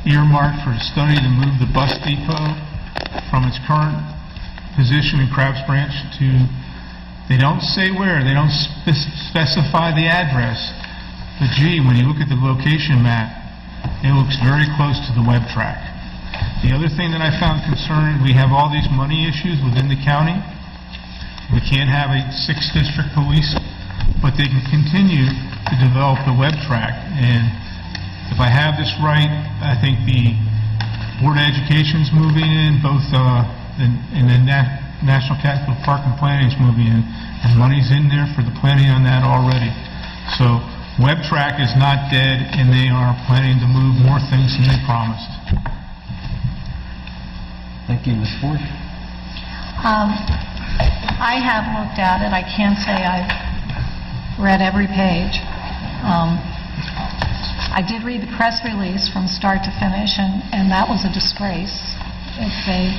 earmarked for a study to move the bus depot from its current position in Crabs Branch to, they don't say where, they don't specify the address, but gee, when you look at the location map, it looks very close to the web track. The other thing that I found concerning, we have all these money issues within the county. We can't have a 6th District Police, but they can continue to develop the web track, and If I have this right, I think the Board of Education's moving in, both in the National Capital Park and Planning is moving in, and money's in there for the planning on that already. So WebTrack is not dead, and they are planning to move more things than they promised. Thank you, Ms. Ford. I have looked at it. I can't say I've read every page. I did read the press release from start to finish, and that was a disgrace. It's a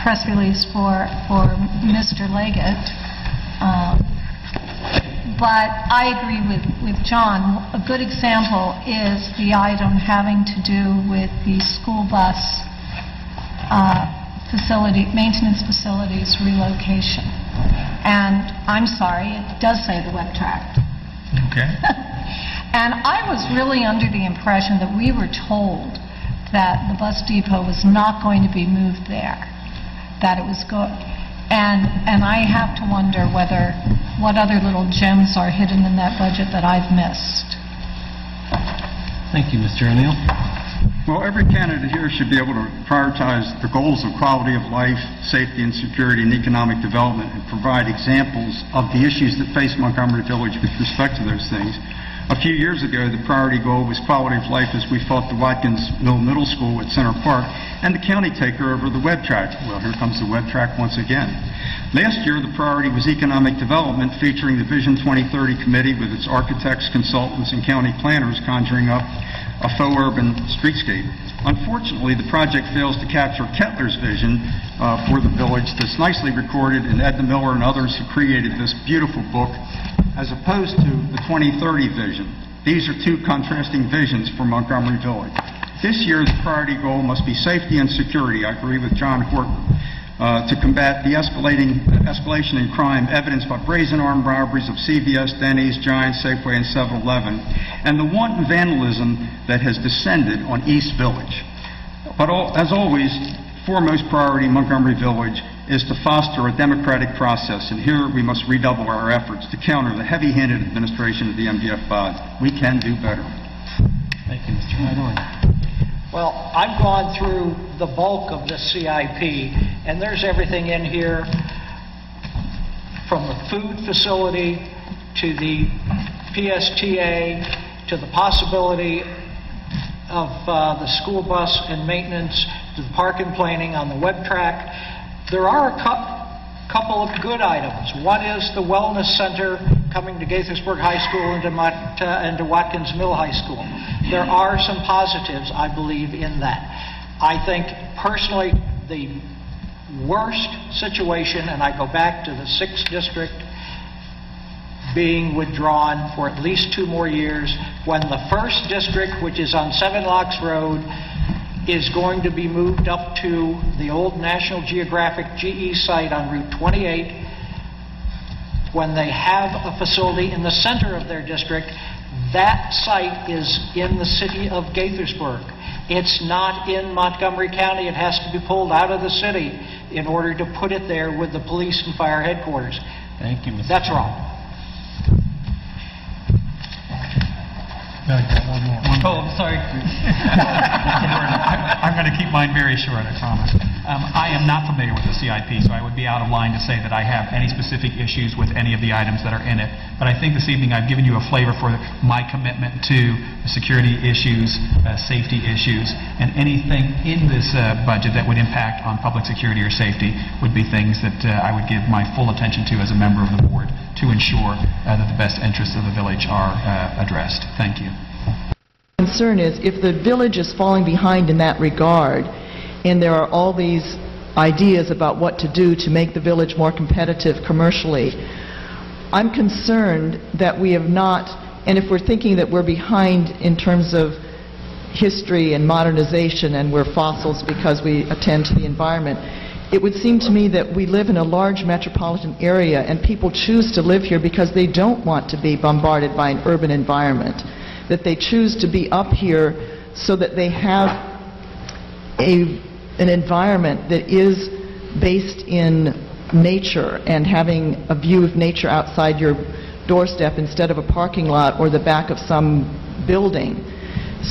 press release for Mr. Leggett. But I agree with John. A good example is the item having to do with the school bus maintenance facilities relocation. And I'm sorry, it does say the WebTrack. Okay. And I was really under the impression that we were told that the bus depot was not going to be moved there, that it was good. And I have to wonder what other little gems are hidden in that budget that I've missed. Thank you, Mr. O'Neill. Well, every candidate here should be able to prioritize the goals of quality of life, safety and security, and economic development, and provide examples of the issues that face Montgomery Village with respect to those things. A few years ago, the priority goal was quality of life as we fought the Watkins Mill Middle School at Center Park and the county taker over the WebTrack. Well, here comes the WebTrack once again. Last year, the priority was economic development, featuring the Vision 2030 Committee with its architects, consultants, and county planners conjuring up a faux urban streetscape. Unfortunately, the project fails to capture Kettler's vision for the village that's nicely recorded in Edna Miller and others who created this beautiful book, as opposed to the 2030 vision. These are two contrasting visions for Montgomery Village. This year's priority goal must be safety and security. I agree with John Horton. To combat the escalation in crime evidenced by brazen armed robberies of CVS, Denny's, Giant, Safeway, and 7-Eleven, and the wanton vandalism that has descended on East Village. But as always, foremost priority in Montgomery Village is to foster a democratic process, and here we must redouble our efforts to counter the heavy-handed administration of the MVF body. We can do better. Thank you, Mr. Hydorn. Well, I've gone through the bulk of the CIP, and there's everything in here from the food facility to the PSTA to the possibility of the school bus and maintenance to the park and planning on the WebTrack. There are a couple of good items. One is the wellness center coming to Gaithersburg High School and to Watkins Mill High School. There are some positives, I believe, in that. I think, personally, the worst situation, and I go back to the 6th District being withdrawn for at least 2 more years, when the 1st District, which is on 7 Locks Road, is going to be moved up to the old National Geographic GE site on Route 28. When they have a facility in the center of their district, that site is in the city of Gaithersburg. It's not in Montgomery County. It has to be pulled out of the city in order to put it there with the police and fire headquarters. Thank you, Mr. That's wrong. Oh, I'm sorry. I'm going to keep mine very short, I promise. I am not familiar with the CIP, so I would be out of line to say that I have any specific issues with any of the items that are in it. But I think this evening I've given you a flavor for my commitment to security issues, safety issues, and anything in this budget that would impact on public security or safety would be things that I would give my full attention to as a member of the board to ensure that the best interests of the village are addressed. Thank you. Concern is if the village is falling behind in that regard, and there are all these ideas about what to do to make the village more competitive commercially, I'm concerned that we have not, and if we're thinking that we're behind in terms of history and modernization and we're fossils because we attend to the environment, it would seem to me that we live in a large metropolitan area and people choose to live here because they don't want to be bombarded by an urban environment, that they choose to be up here so that they have an environment that is based in nature and having a view of nature outside your doorstep instead of a parking lot or the back of some building.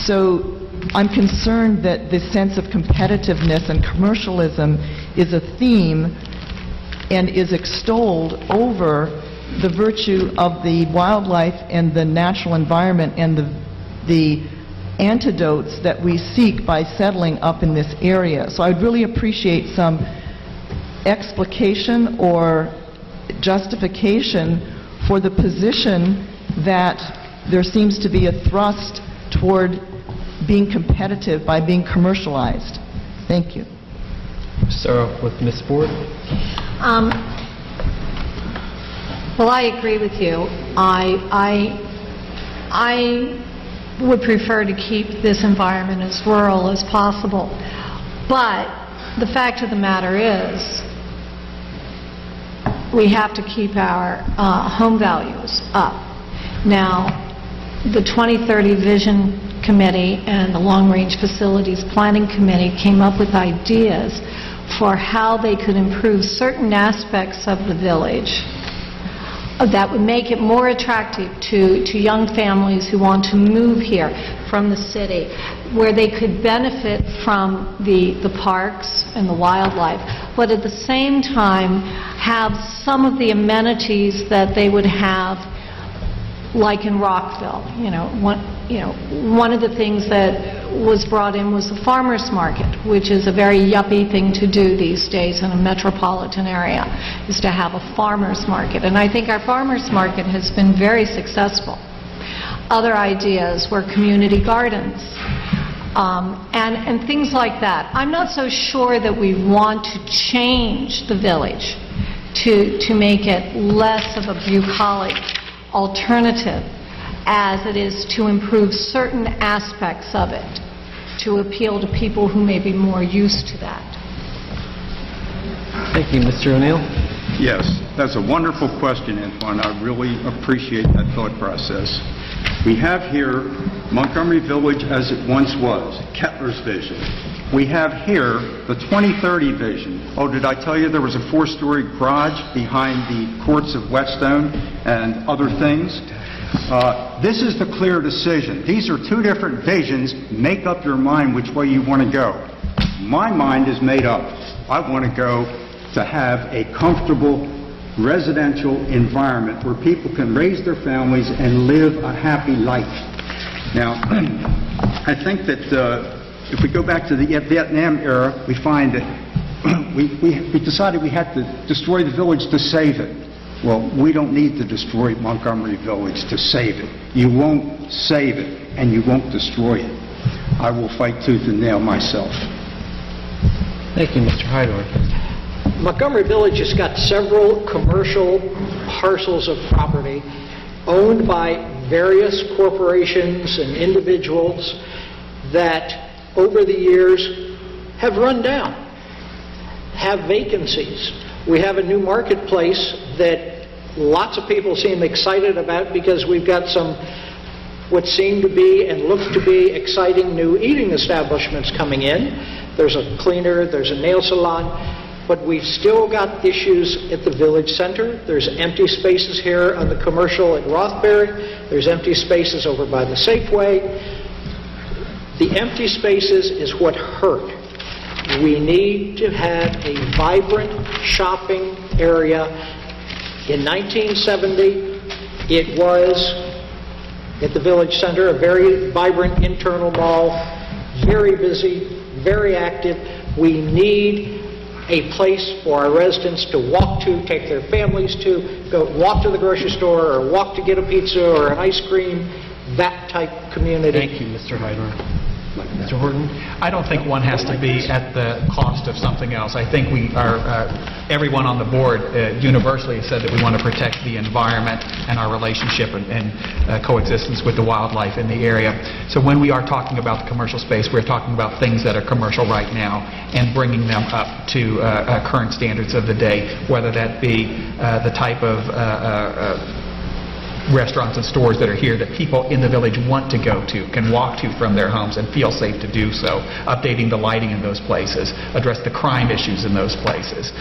So I'm concerned that this sense of competitiveness and commercialism is a theme and is extolled over the virtue of the wildlife and the natural environment and the antidotes that we seek by settling up in this area. So I'd really appreciate some explication or justification for the position that there seems to be a thrust toward being competitive by being commercialized. Thank you. Start off with Ms. Ford. Well, I agree with you. I would prefer to keep this environment as rural as possible. But the fact of the matter is, we have to keep our home values up. Now, the 2030 Vision Committee and the Long Range Facilities Planning Committee came up with ideas for how they could improve certain aspects of the village that would make it more attractive to young families who want to move here from the city, where they could benefit from the parks and the wildlife, but at the same time have some of the amenities that they would have like in Rockville. One of the things that was brought in was the farmers market, which is a very yuppie thing to do these days in a metropolitan area, is to have a farmers market. And I think our farmers market has been very successful. Other ideas were community gardens and things like that. I'm not so sure that we want to change the village to make it less of a bucolic alternative as it is to improve certain aspects of it, to appeal to people who may be more used to that. Thank you. Mr. O'Neill? Yes, that's a wonderful question, Antoine. I really appreciate that thought process. We have here Montgomery Village as it once was, Kettler's vision. We have here the 2030 vision. Oh, did I tell you there was a 4-story garage behind the courts of Whetstone and other things? This is the clear decision. These are two different visions. Make up your mind which way you want to go. My mind is made up. I want to go to have a comfortable residential environment where people can raise their families and live a happy life. Now, I think that if we go back to the Vietnam era, we find that we decided we had to destroy the village to save it. Well, we don't need to destroy Montgomery Village to save it. You won't save it, and you won't destroy it. I will fight tooth and nail myself. Thank you, Mr. Hydorn. Montgomery Village has got several commercial parcels of property owned by various corporations and individuals that over the years have run down, have vacancies. We have a new marketplace that lots of people seem excited about because we've got some what seem to be and look to be exciting new eating establishments coming in. There's a cleaner, there's a nail salon, but we've still got issues at the village center. There's empty spaces here on the commercial at Rothbury. There's empty spaces over by the Safeway. The empty spaces is what hurt. We need to have a vibrant shopping area. In 1970, it was at the village center, a very vibrant internal mall, very busy, very active. We need a place for our residents to walk to, take their families to, go walk to the grocery store or walk to get a pizza or an ice cream, that type community. Thank you, Mr. Hydorn. Mr. Horton? I don't think one has to be at the cost of something else. I think we are, everyone on the board universally has said that we want to protect the environment and our relationship and coexistence with the wildlife in the area. So when we are talking about the commercial space, we're talking about things that are commercial right now and bringing them up to current standards of the day, whether that be the type of restaurants and stores that are here that people in the village want to go to, can walk to from their homes and feel safe to do so, updating the lighting in those places, address the crime issues in those places.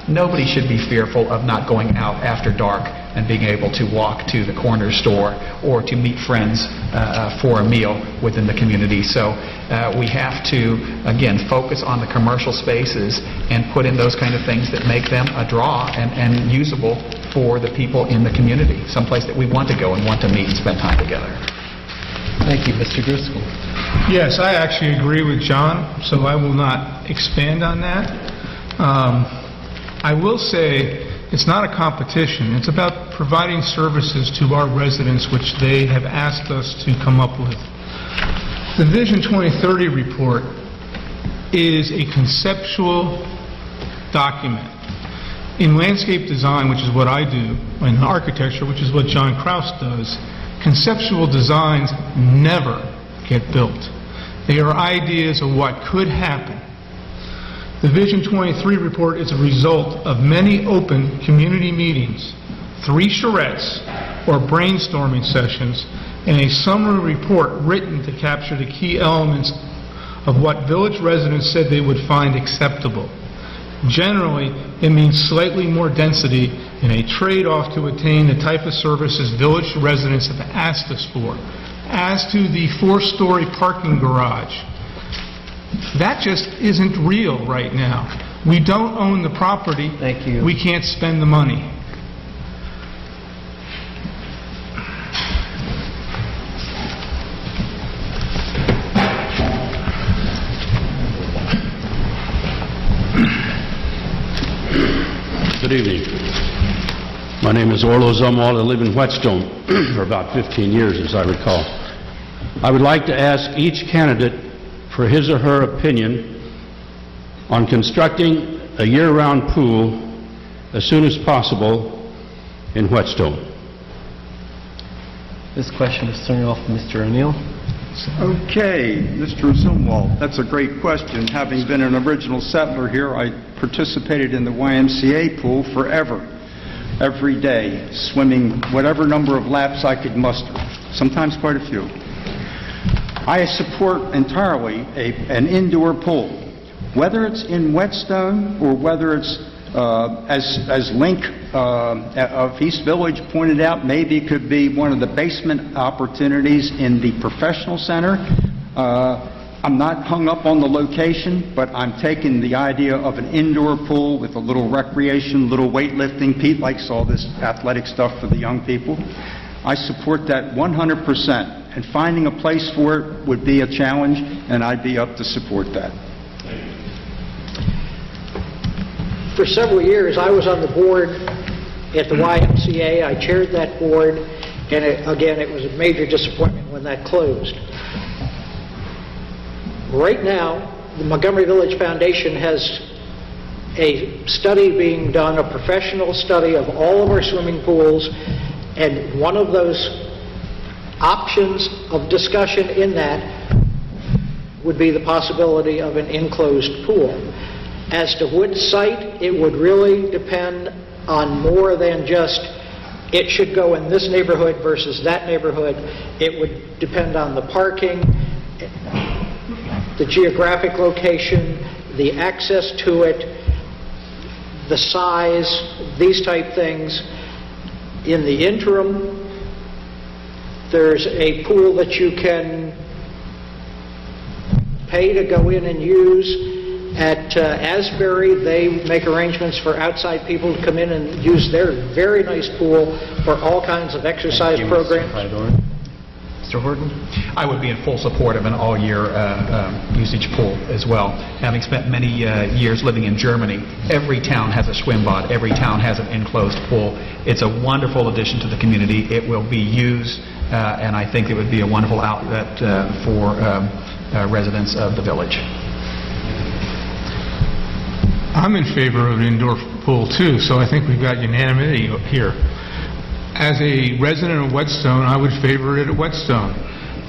Nobody should be fearful of not going out after dark and being able to walk to the corner store or to meet friends for a meal within the community. So we have to, again, focus on the commercial spaces and put in those kind of things that make them a draw and usable for the people in the community, someplace that we want to go and want to meet and spend time together. Thank you, Mr. Driscoll. Yes, I actually agree with John, so I will not expand on that. I will say it's not a competition. It's about providing services to our residents which they have asked us to come up with. The Vision 2030 report is a conceptual document. In landscape design, which is what I do, in architecture, which is what John Krause does, conceptual designs never get built. They are ideas of what could happen. The Vision 23 report is a result of many open community meetings, 3 charrettes or brainstorming sessions, and a summary report written to capture the key elements of what village residents said they would find acceptable. Generally, it means slightly more density and a trade-off to attain the type of services village residents have asked us for. As to the 4-story parking garage, that just isn't real right now. We don't own the property. Thank you. We can't spend the money. Good evening. My name is Orlo Zumwalt. I live in Whetstone for about 15 years, as I recall. I would like to ask each candidate for his or her opinion on constructing a year-round pool as soon as possible in Whetstone. This question is turning off to Mr. O'Neill. Okay, Mr. Zumwalt, that's a great question. Having been an original settler here, I participated in the YMCA pool forever, every day, swimming whatever number of laps I could muster, sometimes quite a few. I support entirely an indoor pool, whether it's in Whetstone or whether it's, as Link of East Village pointed out, maybe it could be one of the basement opportunities in the professional center. I'm not hung up on the location, but I'm taking the idea of an indoor pool with a little recreation, little weightlifting. Pete likes all this athletic stuff for the young people. I support that 100%, and finding a place for it would be a challenge, and I'd be up to support that. For several years, I was on the board at the YMCA. I chaired that board, and again, it was a major disappointment when that closed. Right now, the Montgomery Village Foundation has a study being done, a professional study of all of our swimming pools, and one of those options of discussion in that would be the possibility of an enclosed pool. As to which site, it would really depend on more than just it should go in this neighborhood versus that neighborhood. It would depend on the parking, the geographic location, the access to it, the size, these type things. In the interim, there's a pool that you can pay to go in and use. At Asbury, they make arrangements for outside people to come in and use their very nice pool for all kinds of exercise programs. Mr. Horton? I would be in full support of an all-year usage pool as well. Having spent many years living in Germany, every town has a swim bad, every town has an enclosed pool. It's a wonderful addition to the community. It will be used, and I think it would be a wonderful outlet for residents of the village. I'm in favor of an indoor pool too, so I think we've got unanimity here. As a resident of Whetstone, I would favor it at Whetstone.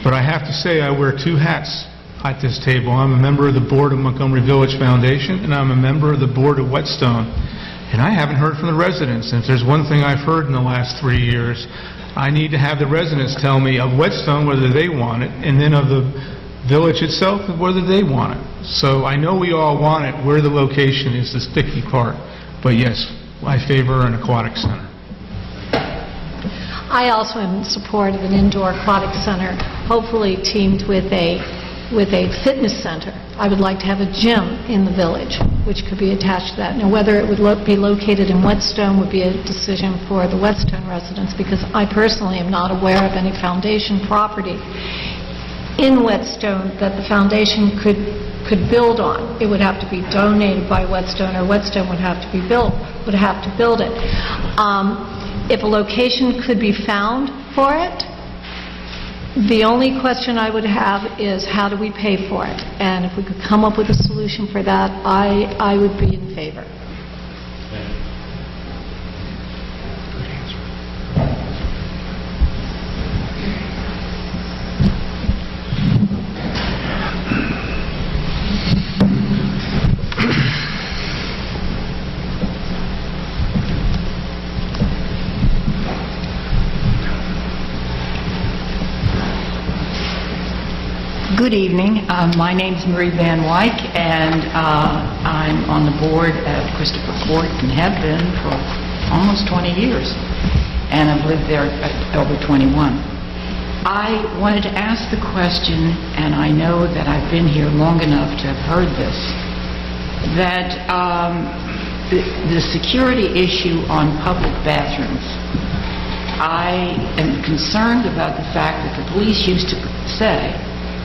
But I have to say I wear 2 hats at this table. I'm a member of the board of Montgomery Village Foundation, and I'm a member of the board of Whetstone. And I haven't heard from the residents. And if there's one thing I've heard in the last 3 years, I need to have the residents tell me of Whetstone whether they want it, and then of the village itself whether they want it. So I know we all want it. Where the location is the sticky part. But yes, I favor an aquatic center. I also am in support of an indoor aquatic center, hopefully teamed with a fitness center. I would like to have a gym in the village, which could be attached to that. Now, whether it would be located in Whetstone would be a decision for the Whetstone residents, because I personally am not aware of any foundation property in Whetstone that the foundation could build on. It would have to be donated by Whetstone, or Whetstone would have to build it. If a location could be found for it, the only question I would have is, how do we pay for it? And if we could come up with a solution for that, I would be in favor. Good evening. My name's Marie Van Wyck, and I'm on the board at Christopher Court and have been for almost 20 years, and I've lived there over 21. I wanted to ask the question, and I know that I've been here long enough to have heard this, that the security issue on public bathrooms, I am concerned about the fact that the police used to say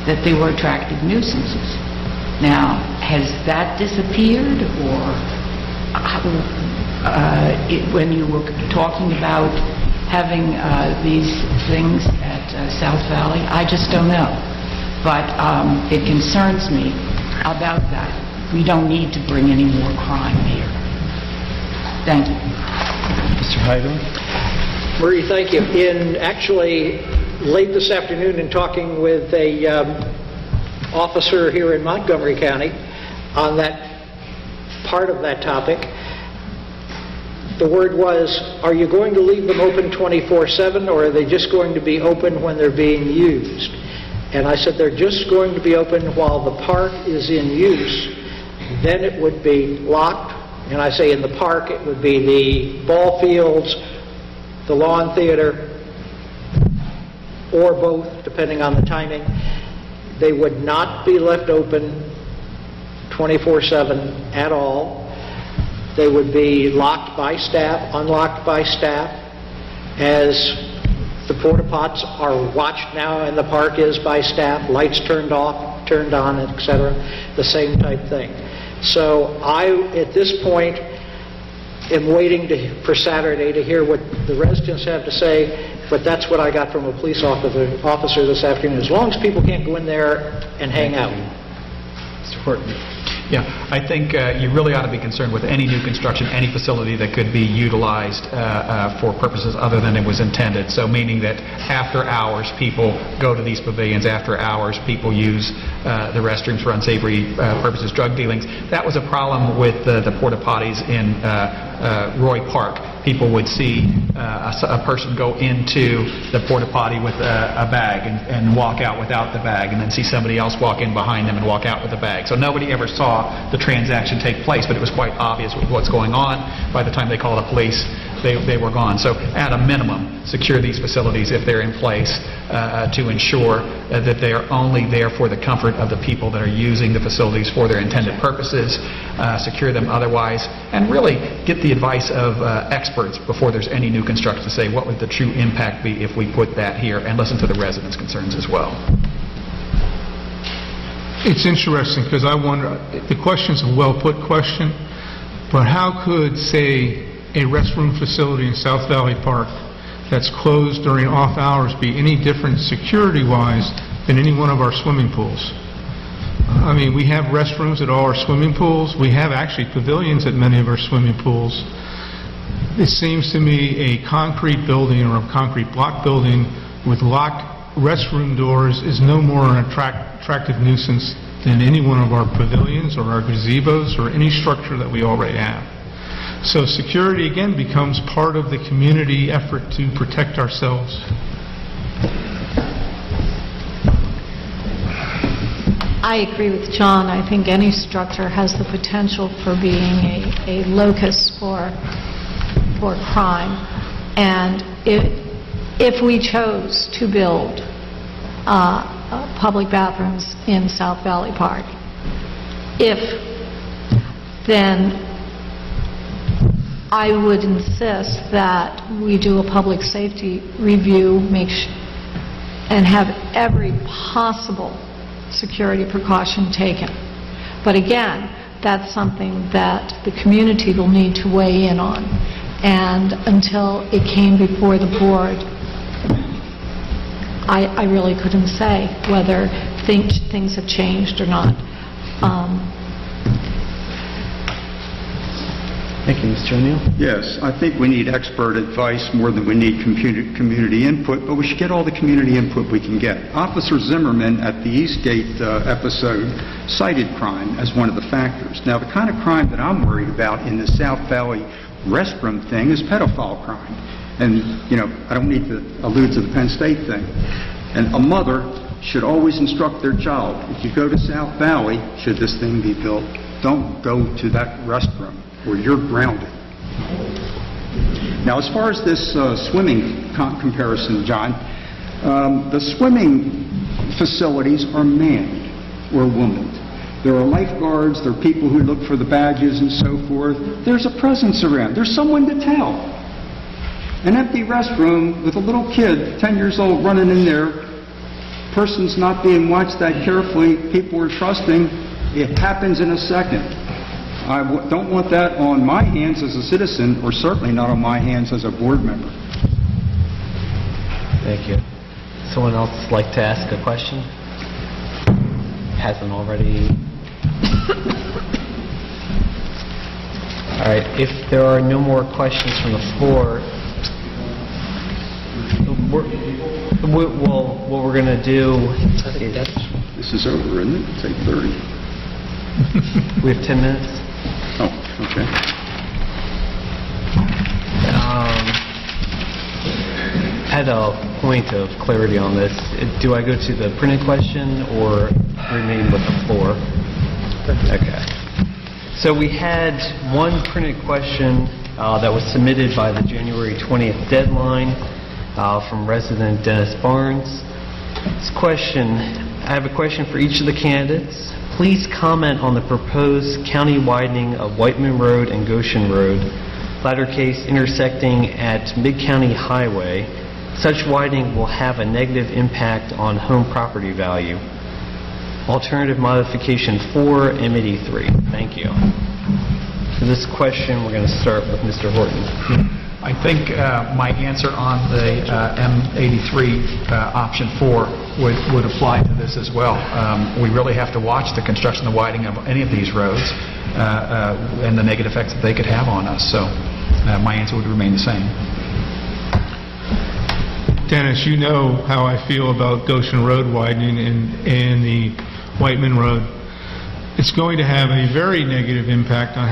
that they were attractive nuisances. Now, has that disappeared, or when you were talking about having these things at South Valley, I just don't know. But it concerns me about that. We don't need to bring any more crime here. Thank you. Mr. Hyder? Marie, thank you. In actually late this afternoon, in talking with a officer here in Montgomery County on that part of that topic, the word was, are you going to leave them open 24/7, or are they just going to be open when they're being used? And I said, they're just going to be open while the park is in use. Then it would be locked, and I say in the park it would be the ball fields, the lawn theater, or both, depending on the timing. They would not be left open 24/7 at all. They would be locked by staff, unlocked by staff, as the porta pots are watched now and the park is by staff, lights turned off, turned on, etc., the same type thing. So I, at this point, am waiting for Saturday to hear what the residents have to say, but that's what I got from a police officer this afternoon. As long as people can't go in there and hang out. Mr. Horton. Yeah, I think you really ought to be concerned with any new construction, any facility that could be utilized for purposes other than it was intended. So meaning that after hours people go to these pavilions, after hours people use the restrooms for unsavory purposes, drug dealings. That was a problem with the porta potties in Roy Park. People would see a person go into the porta potty with a bag and walk out without the bag, and then see somebody else walk in behind them and walk out with the bag. So nobody ever saw the transaction take place, but it was quite obvious what's going on. By the time they called the police, they were gone. So at a minimum, secure these facilities if they're in place to ensure that they are only there for the comfort of the people that are using the facilities for their intended purposes. Secure them otherwise, and really get the advice of experts before there's any new construction to say what would the true impact be if we put that here, and listen to the residents' concerns as well. It's interesting because I wonder, the question's a well-put question, but how could, say, a restroom facility in South Valley Park that's closed during off hours be any different security-wise than any one of our swimming pools? I mean, we have restrooms at all our swimming pools. We have actually pavilions at many of our swimming pools. It seems to me a concrete building or a concrete block building with locked restroom doors is no more an attractive nuisance than any one of our pavilions or our gazebos or any structure that we already have. So security again becomes part of the community effort to protect ourselves. I agree with John. I think any structure has the potential for being a locus for crime, and if we chose to build public bathrooms in South Valley Park, then I would insist that we do a public safety review, and have every possible security precaution taken. But again, that's something that the community will need to weigh in on. And until it came before the board, I really couldn't say whether things have changed or not. Thank you, Mr. O'Neill. Yes, I think we need expert advice more than we need community input, but we should get all the community input we can get. Officer Zimmerman at the Eastgate episode cited crime as one of the factors. Now, the kind of crime that I'm worried about in the South Valley restroom thing is pedophile crime. And, you know, I don't need to allude to the Penn State thing. And a mother should always instruct their child, if you go to South Valley, should this thing be built, don't go to that restroom, or you're grounded. Now, as far as this swimming comparison, John, the swimming facilities are manned or womaned. There are lifeguards, there are people who look for the badges and so forth. There's a presence around. There's someone to tell. An empty restroom with a little kid, 10 years old, running in there, person's not being watched that carefully, people are trusting, it happens in a second. I don't want that on my hands as a citizen, or certainly not on my hands as a board member. Thank you. Someone else like to ask a question? Hasn't already? All right, if there are no more questions from the floor, what we're going to do is... This is over, isn't it? It's 8:30. We have 10 minutes. Oh, okay. I had a point of clarity on this. Do I go to the printed question or remain with the floor? Okay. So we had one printed question that was submitted by the January 20th deadline from resident Dennis Barnes. This question, I have a question for each of the candidates. Please comment on the proposed county widening of Whiteman Road and Goshen Road, latter case intersecting at Mid-County Highway. Such widening will have a negative impact on home property value. Alternative modification 4, M83. Thank you. For this question, we're going to start with Mr. Horton. I think my answer on the M83 option 4 would apply to this as well. We really have to watch the construction and widening of any of these roads and the negative effects that they could have on us. So my answer would remain the same. Dennis, you know how I feel about Goshen Road widening and the Whiteman Road. It's going to have a very negative impact on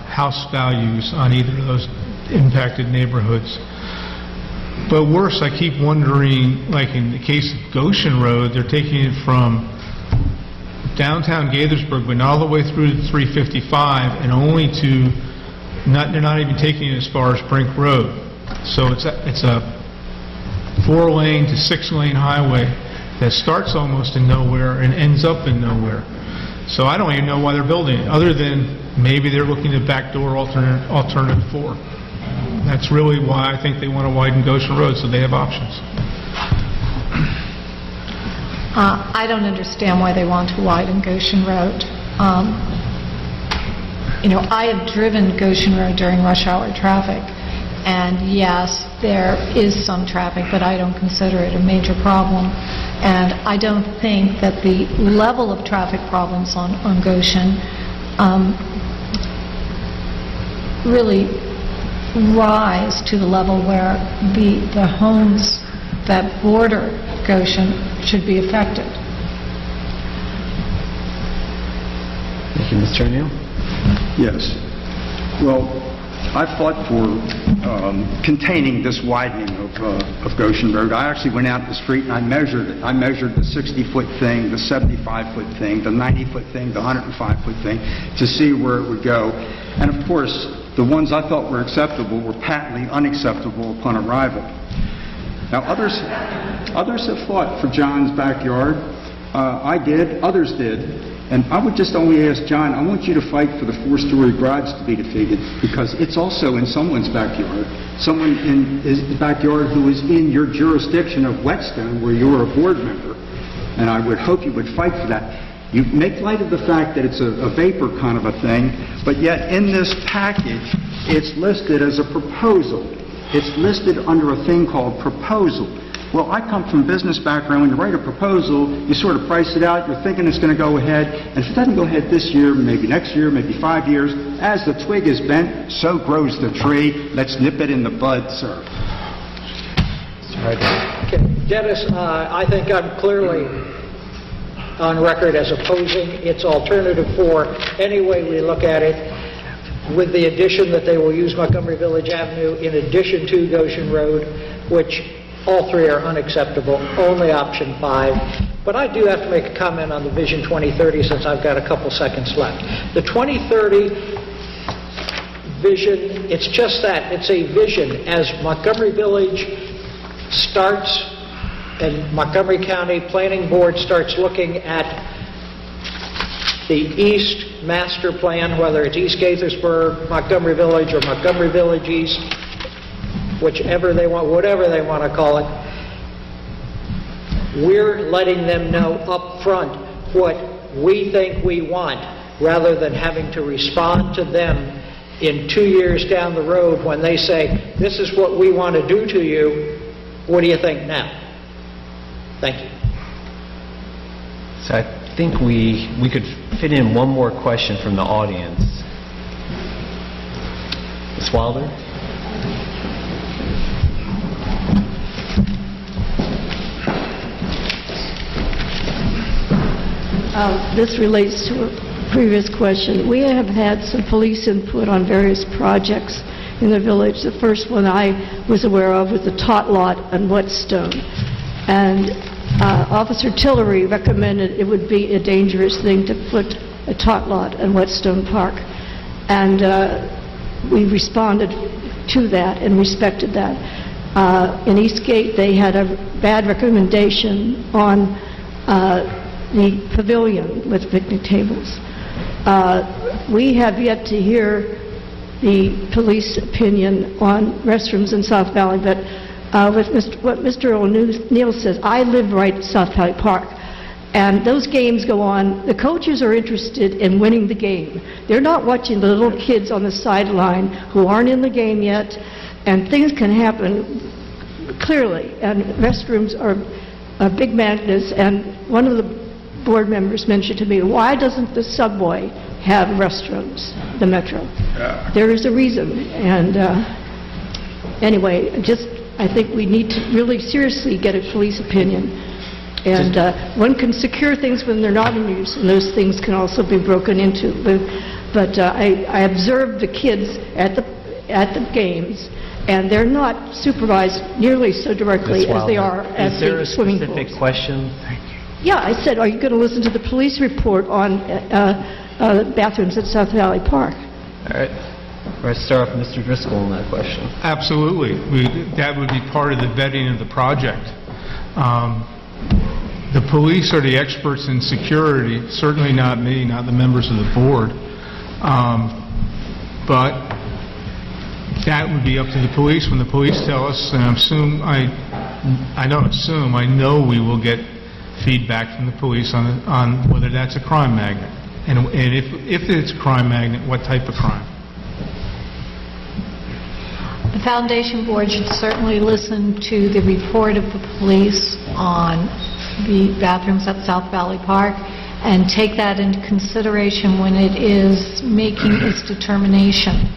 house values on either of those impacted neighborhoods. But worse, I keep wondering, like in the case of Goshen Road, they're taking it from downtown Gaithersburg, but not all the way through to 355, and only to, they're not even taking it as far as Brink Road. So it's a 4-lane to 6-lane highway that starts almost in nowhere and ends up in nowhere. So I don't even know why they're building it, other than maybe they're looking at backdoor alternative 4. That's really why I think they want to widen Goshen Road, so they have options. I don't understand why they want to widen Goshen Road. You know, I have driven Goshen Road during rush hour traffic, and yes, there is some traffic, but I don't consider it a major problem. And I don't think that the level of traffic problems on Goshen really rise to the level where the homes that border Goshen should be affected. Thank you, Mr. O'Neill. Yes. Well, I fought for containing this widening of Goshen Road. I actually went out the street and I measured it. I measured the 60-foot thing, the 75-foot thing, the 90-foot thing, the 105-foot thing to see where it would go. And of course, the ones I thought were acceptable were patently unacceptable upon arrival. Now, others have fought for John's backyard. I did, others did, and I would just only ask John, I want you to fight for the 4-story garage to be defeated, because it's also in someone's backyard, someone in his backyard who is in your jurisdiction of Whetstone, where you're a board member, and I would hope you would fight for that. You make light of the fact that it's a vapor kind of a thing, but yet in this package, it's listed as a proposal. It's listed under a thing called proposal. Well, I come from a business background. When you write a proposal, you sort of price it out. You're thinking it's going to go ahead. And if it doesn't go ahead this year, maybe next year, maybe 5 years, as the twig is bent, so grows the tree. Let's nip it in the bud, sir. Okay, Dennis, I think I'm clearly on record as opposing its alternative 4 any way we look at it, with the addition that they will use Montgomery Village Avenue in addition to Goshen Road, which all 3 are unacceptable, only option 5. But I do have to make a comment on the Vision 2030 since I've got a couple seconds left. The 2030 vision, it's just that, it's a vision. As Montgomery Village starts and Montgomery County Planning Board starts looking at the East Master Plan, whether it's East Gaithersburg, Montgomery Village, or Montgomery Village East, whichever they want, whatever they want to call it, we're letting them know up front what we think we want, rather than having to respond to them in 2 years down the road when they say, this is what we want to do to you, what do you think now? Thank you. So I think we could fit in one more question from the audience. Ms. Wilder? This relates to a previous question. We have had some police input on various projects in the village. The first one I was aware of was the tot lot on Whetstone. And Officer Tillery recommended it would be a dangerous thing to put a tot lot on Whetstone Park. And we responded to that and respected that. In Eastgate, they had a bad recommendation on the pavilion with picnic tables. We have yet to hear the police opinion on restrooms in South Valley, but with what Mr. O'Neill says, I live right at South Valley Park, and those games go on. The coaches are interested in winning the game. They're not watching the little kids on the sideline who aren't in the game yet, and things can happen clearly, and restrooms are big magnets. And one of the board members mentioned to me, why doesn't the subway have restrooms, the Metro? There is a reason. And anyway, I think we need to really seriously get a police opinion. And one can secure things when they're not in use, and those things can also be broken into. But I observed the kids at the games, and they're not supervised nearly so directly as they are at the swimming pools. Is there a specific question? Yeah, I said, are you going to listen to the police report on bathrooms at South Valley Park? All right. Let's start off with Mr. Driscoll on that question. Absolutely. That would be part of the vetting of the project. The police are the experts in security, certainly not me, not the members of the board. But that would be up to the police. When the police tell us, and I don't assume, I know we will get feedback from the police on whether that's a crime magnet. And if it's a crime magnet, what type of crime? The Foundation Board should certainly listen to the report of the police on the bathrooms at South Valley Park and take that into consideration when it is making its determination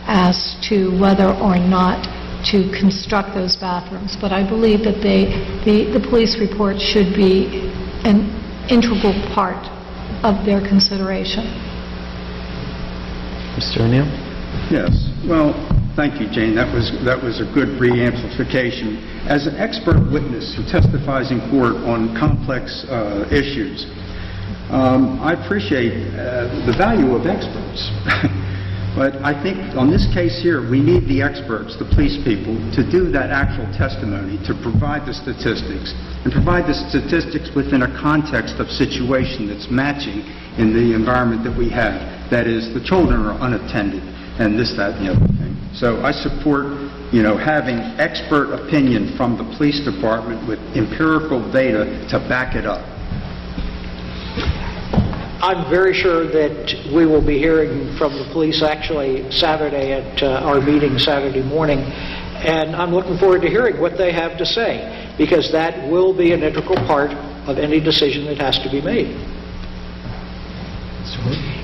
as to whether or not to construct those bathrooms. But I believe that the police report should be an integral part of their consideration. Mr. O'Neill? Yes. Well, thank you, Jane. That was a good re-amplification. As an expert witness who testifies in court on complex issues, I appreciate the value of experts. But I think on this case here, we need the experts, the police people, to do that actual testimony, to provide the statistics, and provide the statistics within a context of situation that's matching in the environment that we have. That is, the children are unattended, and this, that, and the other thing. So I support, having expert opinion from the police department with empirical data to back it up. I'm very sure that we will be hearing from the police actually Saturday at our meeting Saturday morning, and I'm looking forward to hearing what they have to say, because that will be an integral part of any decision that has to be made.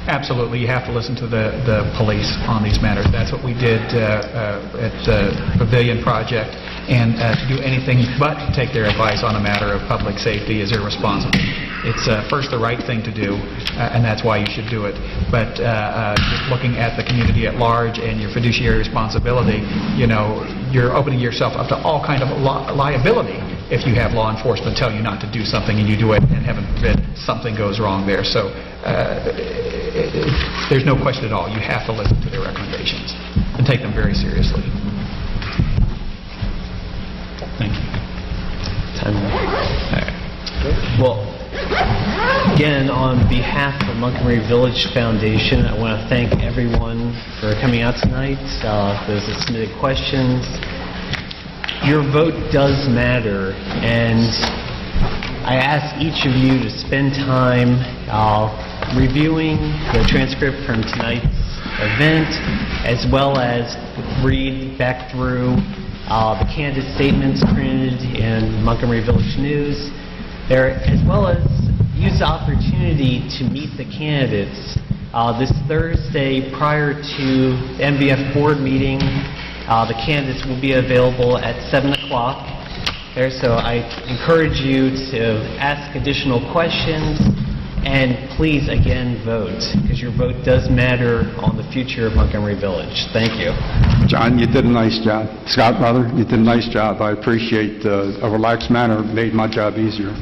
Absolutely, you have to listen to the police on these matters. That's what we did at the Pavilion Project, and to do anything but take their advice on a matter of public safety is irresponsible. It's first the right thing to do, and that's why you should do it. But just looking at the community at large and your fiduciary responsibility, you're opening yourself up to all kind of liability if you have law enforcement tell you not to do something and you do it, and heaven forbid something goes wrong there. So there's no question at all. You have to listen to their recommendations and take them very seriously. Thank you. Time. All right. Well, again, on behalf of the Montgomery Village Foundation, I want to thank everyone for coming out tonight, those that submitted questions. Your vote does matter, and I ask each of you to spend time reviewing the transcript from tonight's event, as well as read back through the candidate statements printed in Montgomery Village News, as well as use the opportunity to meet the candidates. This Thursday, prior to the MVF board meeting, the candidates will be available at 7 o'clock there, so I encourage you to ask additional questions, and please, again, vote, because your vote does matter on the future of Montgomery Village. Thank you. John, you did a nice job. Scott, brother, you did a nice job. I appreciate a relaxed manner made my job easier.